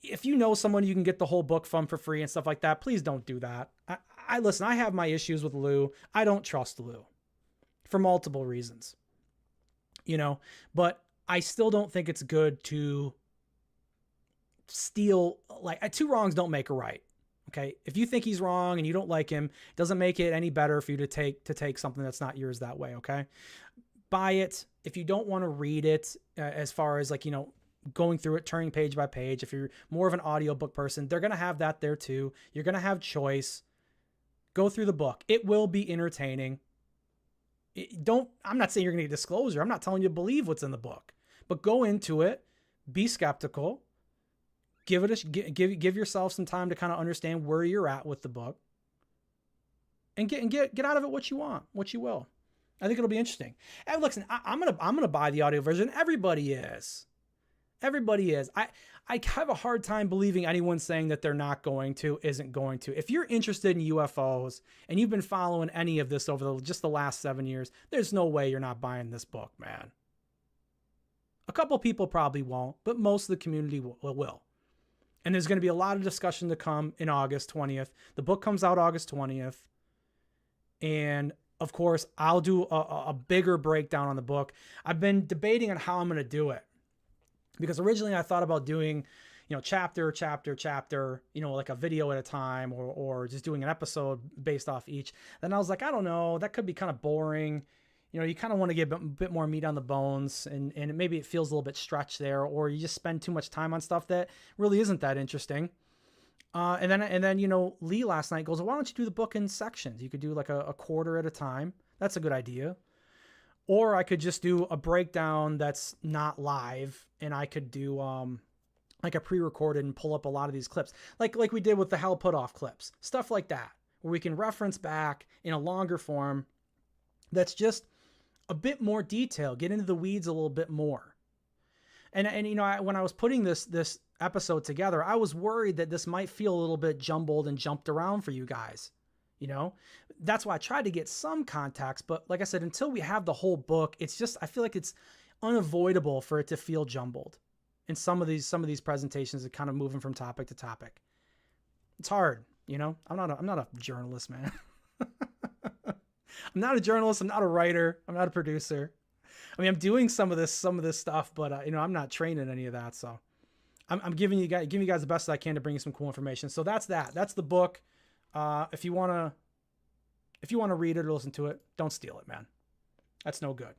[SPEAKER 2] If you know someone you can get the whole book from for free and stuff like that, please don't do that. Listen, I have my issues with Lou. I don't trust Lou for multiple reasons. you know, but I still don't think it's good to steal, like, two wrongs don't make a right. Okay. If you think he's wrong and you don't like him, it doesn't make it any better for you to take something that's not yours that way. Okay. Buy it. If you don't want to read it, as far as like, you know, going through it, turning page by page, if you're more of an audiobook person, they're going to have that there too. You're going to have choice. Go through the book. It will be entertaining. I'm not saying you're going to get disclosure. I'm not telling you to believe what's in the book, but go into it, be skeptical, give yourself some time to kind of understand where you're at with the book, and get out of it what you want, what you will. I think it'll be interesting. And listen, I'm gonna buy the audio version. Everybody is. I have a hard time believing anyone saying that they're not going to, isn't going to. If you're interested in UFOs and you've been following any of this over just the last 7 years, there's no way you're not buying this book, man. A couple people probably won't, but most of the community will. And there's going to be a lot of discussion to come in August 20th. The book comes out August 20th. And of course, I'll do a bigger breakdown on the book. I've been debating on how I'm going to do it, because originally I thought about doing, you know, chapter, you know, like a video at a time, or just doing an episode based off each. Then I was like, I don't know, that could be kind of boring. You know, you kind of want to get a bit more meat on the bones, and maybe it feels a little bit stretched there, or you just spend too much time on stuff that really isn't that interesting. And then, you know, Lee last night goes, well, why don't you do the book in sections? You could do like a quarter at a time. That's a good idea. Or I could just do a breakdown that's not live, and I could do like a pre-recorded and pull up a lot of these clips, like we did with the Hal Putoff clips, stuff like that, where we can reference back in a longer form. That's just a bit more detail, get into the weeds a little bit more. And you know, when I was putting this episode together, I was worried that this might feel a little bit jumbled and jumped around for you guys. You know, that's why I tried to get some context, but like I said, until we have the whole book, it's just, I feel like it's unavoidable for it to feel jumbled. And some of these presentations are kind of moving from topic to topic. It's hard, you know. I'm not a journalist, man. I'm not a journalist. I'm not a writer. I'm not a producer. I mean, I'm doing some of this stuff, but you know, I'm not trained in any of that. So I'm giving you guys the best that I can to bring you some cool information. So that's the book. If you want to read it or listen to it, don't steal it, man. That's no good.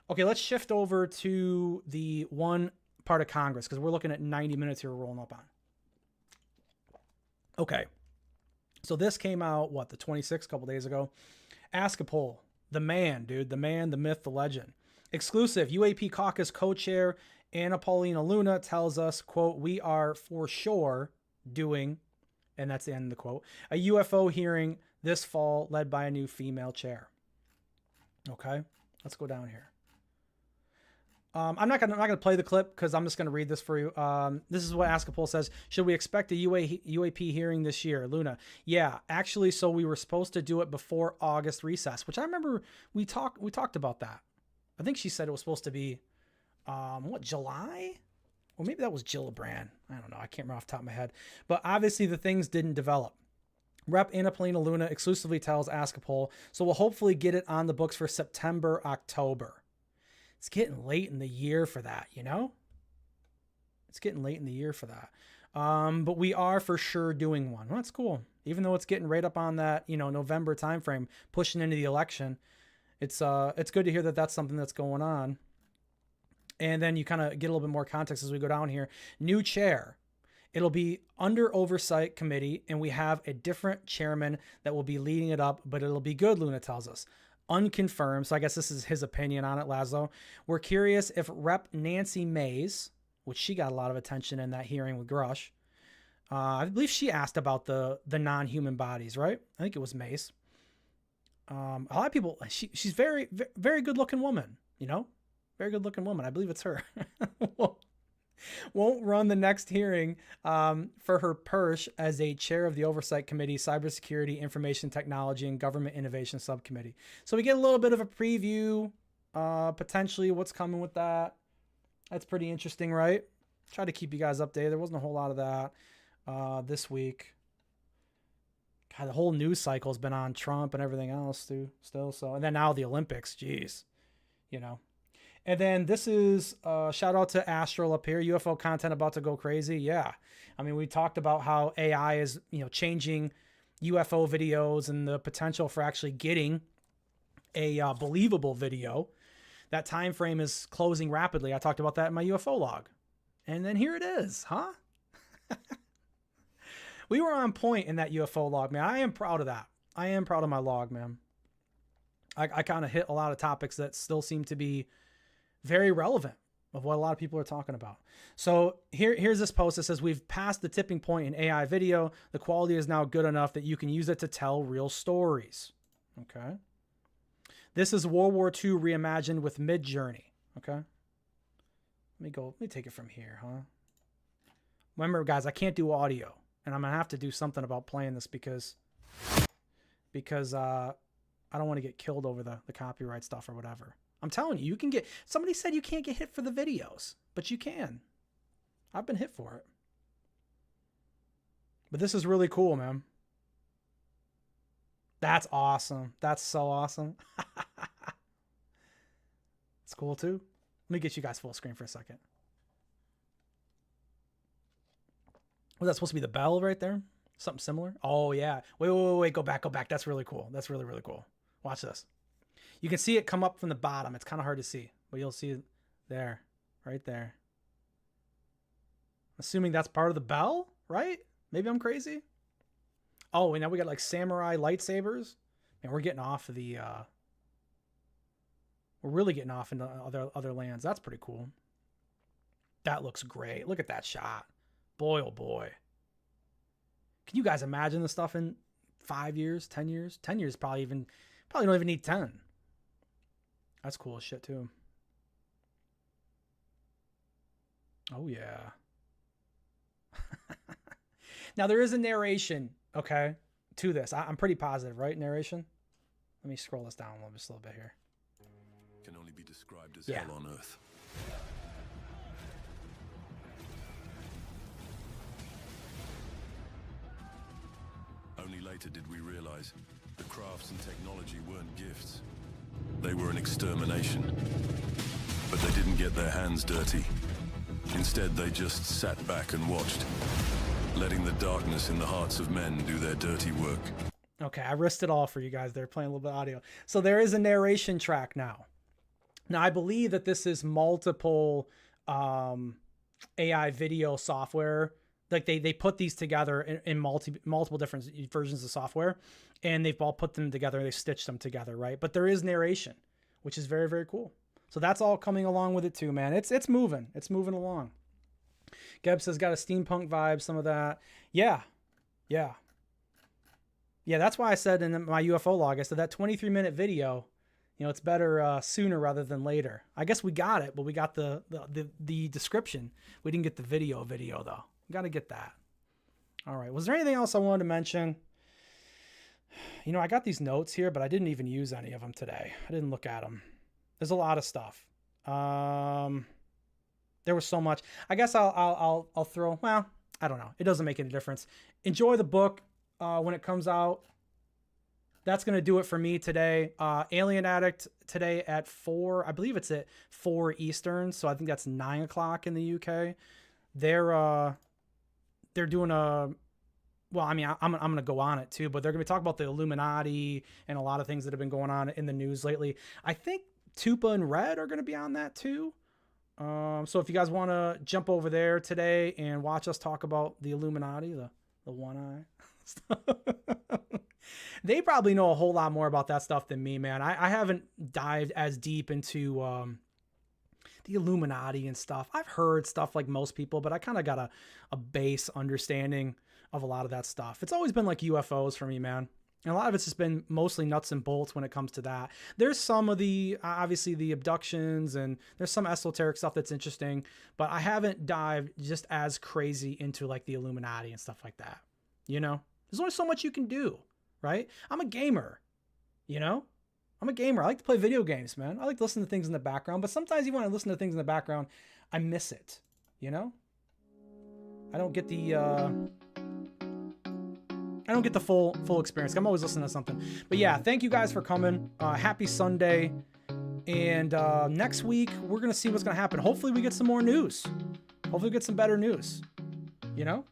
[SPEAKER 2] Okay, let's shift over to the one part of Congress, because we're looking at 90 minutes here, we're rolling up on. Okay. So this came out, the 26th, a couple days ago. Ask a poll. The man, dude. The man, the myth, the legend. Exclusive. UAP caucus co-chair Anna Paulina Luna tells us, quote, we are for sure doing, and that's the end of the quote, a UFO hearing this fall led by a new female chair. Okay, let's go down here. I'm not gonna play the clip because I'm just gonna read this for you. This is what Ask a Poll says. Should we expect a UAP hearing this year? Luna, yeah, actually. So we were supposed to do it before August recess, which I remember we talked about that. I think she said it was supposed to be, July? Or maybe that was Gillibrand. I don't know. I can't remember off the top of my head. But obviously the things didn't develop. Rep. Anna Paulina Luna exclusively tells Ask a Poll, so we'll hopefully get it on the books for September, October. It's getting late in the year for that, you know? It's getting late in the year for that. But we are for sure doing one. Well, that's cool. Even though it's getting right up on that, you know, November timeframe, pushing into the election. It's good to hear that that's something that's going on. And then you kind of get a little bit more context as we go down here. New chair. It'll be under oversight committee, and we have a different chairman that will be leading it up, but it'll be good, Luna tells us. Unconfirmed, so I guess this is his opinion on it, Laszlo. We're curious if Rep. Nancy Mays, which she got a lot of attention in that hearing with Grush, I believe she asked about the non-human bodies, right? I think it was Mays. A lot of people, she's very, very good-looking woman, you know? Very good-looking woman. I believe it's her. Won't run the next hearing for her Persh as a chair of the Oversight Committee, Cybersecurity, Information Technology, and Government Innovation Subcommittee. So we get a little bit of a preview, potentially what's coming with that. That's pretty interesting, right? Try to keep you guys updated. There wasn't a whole lot of that this week. God, the whole news cycle has been on Trump and everything else too, still. So, and then now the Olympics, geez, you know. And then this is shout out to Astral up here. UFO content about to go crazy. Yeah. I mean, we talked about how AI is, changing UFO videos and the potential for actually getting a believable video. That time frame is closing rapidly. I talked about that in my UFO log. And then here it is, huh? We were on point in that UFO log, man. I am proud of that. I am proud of my log, man. I kind of hit a lot of topics that still seem to be very relevant of what a lot of people are talking about. So here's this post that says, we've passed the tipping point in AI video. The quality is now good enough that you can use it to tell real stories. Okay. This is World War II reimagined with Midjourney. Okay. Let me take it from here, huh? Remember, guys, I can't do audio, and I'm going to have to do something about playing this because I don't want to get killed over the copyright stuff or whatever. I'm telling you, you can get, somebody said you can't get hit for the videos, but you can. I've been hit for it. But this is really cool, man. That's awesome. That's so awesome. It's cool too. Let me get you guys full screen for a second. Was that supposed to be the bell right there? Something similar? Oh yeah. Wait. Go back. That's really cool. That's really, really cool. Watch this. You can see it come up from the bottom. It's kind of hard to see, but you'll see it there, right there. Assuming that's part of the bell, right? Maybe I'm crazy. Oh, and now we got like samurai lightsabers. And we're getting off the, we're really getting off into other lands. That's pretty cool. That looks great. Look at that shot. Boy, oh boy. Can you guys imagine this stuff in 5 years, 10 years? 10 years probably don't even need 10. That's cool as shit too. Oh yeah. Now there is a narration, okay, to this. I'm pretty positive, right? Narration. Let me scroll this down just a little bit here.
[SPEAKER 8] Can only be described as hell on Earth. Only later did we realize the crafts and technology weren't gifts. They were an extermination. But they didn't get their hands dirty. Instead, they just sat back and watched, letting the darkness in the hearts of men do their dirty work.
[SPEAKER 2] Okay, I risked it all for you guys. They're playing a little bit of audio. So there is a narration track now. Now, I believe that this is multiple AI video software. Like they put these together in multiple different versions of software, and they've all put them together. They stitched them together, right? But there is narration, which is very, very cool. So that's all coming along with it too, man. It's moving. It's moving along. Geb says got a steampunk vibe, some of that. Yeah. That's why I said in my UFO log, I said that 23-minute video, it's better sooner rather than later. I guess we got it, but we got the description. We didn't get the video though. Got to get that. All right. Was there anything else I wanted to mention? I got these notes here, but I didn't even use any of them today. I didn't look at them. There's a lot of stuff. There was so much. I guess I'll throw, well, I don't know. It doesn't make any difference. Enjoy the book when it comes out. That's going to do it for me today. Alien Addict today at 4. I believe it's at 4 Eastern. So I think that's 9 o'clock in the UK. They're doing I'm going to go on it too, but they're going to be talking about the Illuminati and a lot of things that have been going on in the news lately. I think Tupa and Red are going to be on that too. So if you guys want to jump over there today and watch us talk about the Illuminati, the one eye, they probably know a whole lot more about that stuff than me, man. I haven't dived as deep into, the Illuminati and stuff. I've heard stuff like most people, but I kind of got a base understanding of a lot of that stuff. It's always been like UFOs for me, man. And a lot of it's just been mostly nuts and bolts when it comes to that. There's some of the, obviously the abductions, and there's some esoteric stuff that's interesting, but I haven't dived just as crazy into like the Illuminati and stuff like that. There's only so much you can do, right? I'm a gamer, I'm a gamer. I like to play video games, man. I like to listen to things in the background, but sometimes even when I listen to things in the background, I miss it, I don't get the full experience. I'm always listening to something. But yeah, thank you guys for coming. Happy Sunday. And next week, we're going to see what's going to happen. Hopefully we get some more news. Hopefully we get some better news. You know?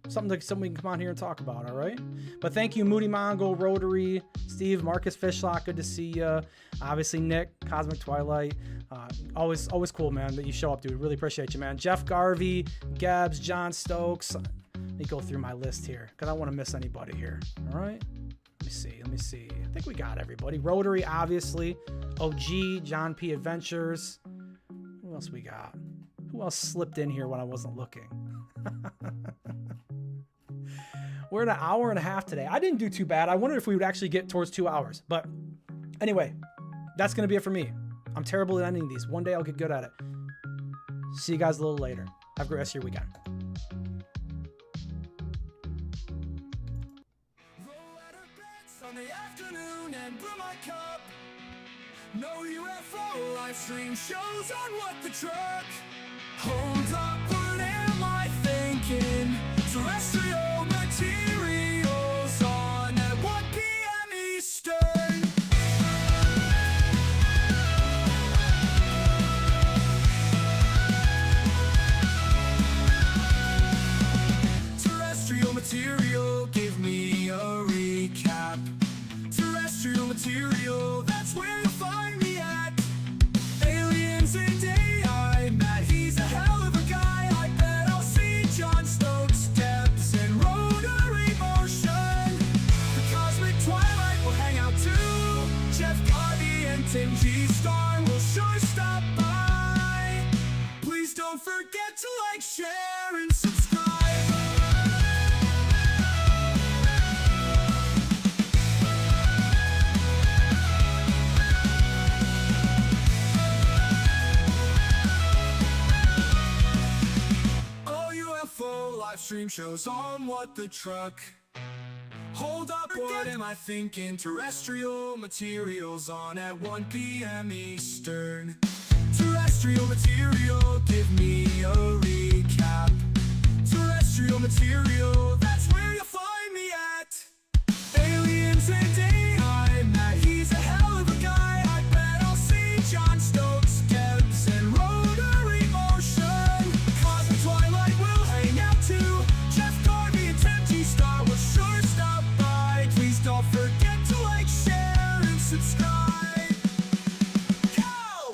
[SPEAKER 2] Something we can come on here and talk about, all right? But thank you, Moody Mongo, Rotary, Steve, Marcus Fishlock, good to see you. Obviously, Nick, Cosmic Twilight. Always cool, man, that you show up, dude. Really appreciate you, man. Jeff Garvey, Gabbs, John Stokes. Let me go through my list here, because I don't want to miss anybody here, all right? Let me see. I think we got everybody. Rotary, obviously. OG, John P. Adventures. Who else we got? Who else slipped in here when I wasn't looking? We're at an hour and a half today. I didn't do too bad. I wondered if we would actually get towards 2 hours. But anyway, that's going to be it for me. I'm terrible at ending these. One day I'll get good at it. See you guys a little later. Have a great rest of your weekend.
[SPEAKER 1] Sunday afternoon and brew my cup. No UFO live stream shows on What the Truck. Hold up, what am I thinking? Terrestrial materials on at 1 p.m. Eastern. Terrestrial material, give me a recap. Terrestrial material, that's where you'll find me at. Aliens and AI, Matt, he's a hell of a guy. I bet I'll see John Stokes, Debs, and rotary motion. The cosmic twilight will hang out too. Jeff Garvey and Tim G. Star will sure stop by. Please don't forget to like, share, and subscribe. Live stream shows on What the Truck. Hold up, what am I thinking? Terrestrial materials on at 1 p.m. Eastern. Terrestrial material, give me a recap. Terrestrial material, that's where you'll find me at. Aliens and AI, Matt, he's a hell of a guy. I bet I'll see John Stokes, Debs, and rotary motion. Cosmic Twilight will hang out too. Jeff Garvey and Tim G. Star will sure stop by. Please don't forget to like, share, and subscribe. Go!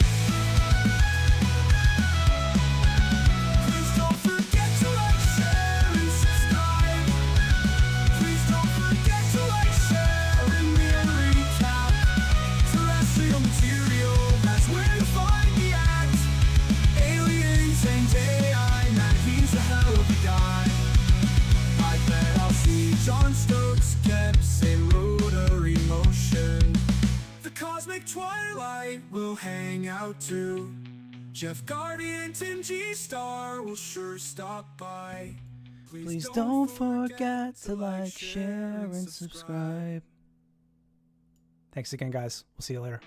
[SPEAKER 1] Please don't forget to like, share, and subscribe. Please don't forget to like, share, and me a recap. Terrestrial material, that's where you'll find me at. Aliens and AI, Matt, he's a hell of a guy. I bet I'll see John Stokes, Gibbs, and rotary motion. The cosmic twilight will hang out too. Jeff Garvey and Tim G. Star will sure stop by.
[SPEAKER 2] Please don't forget to like, share, and subscribe. Thanks again, guys. We'll see you later.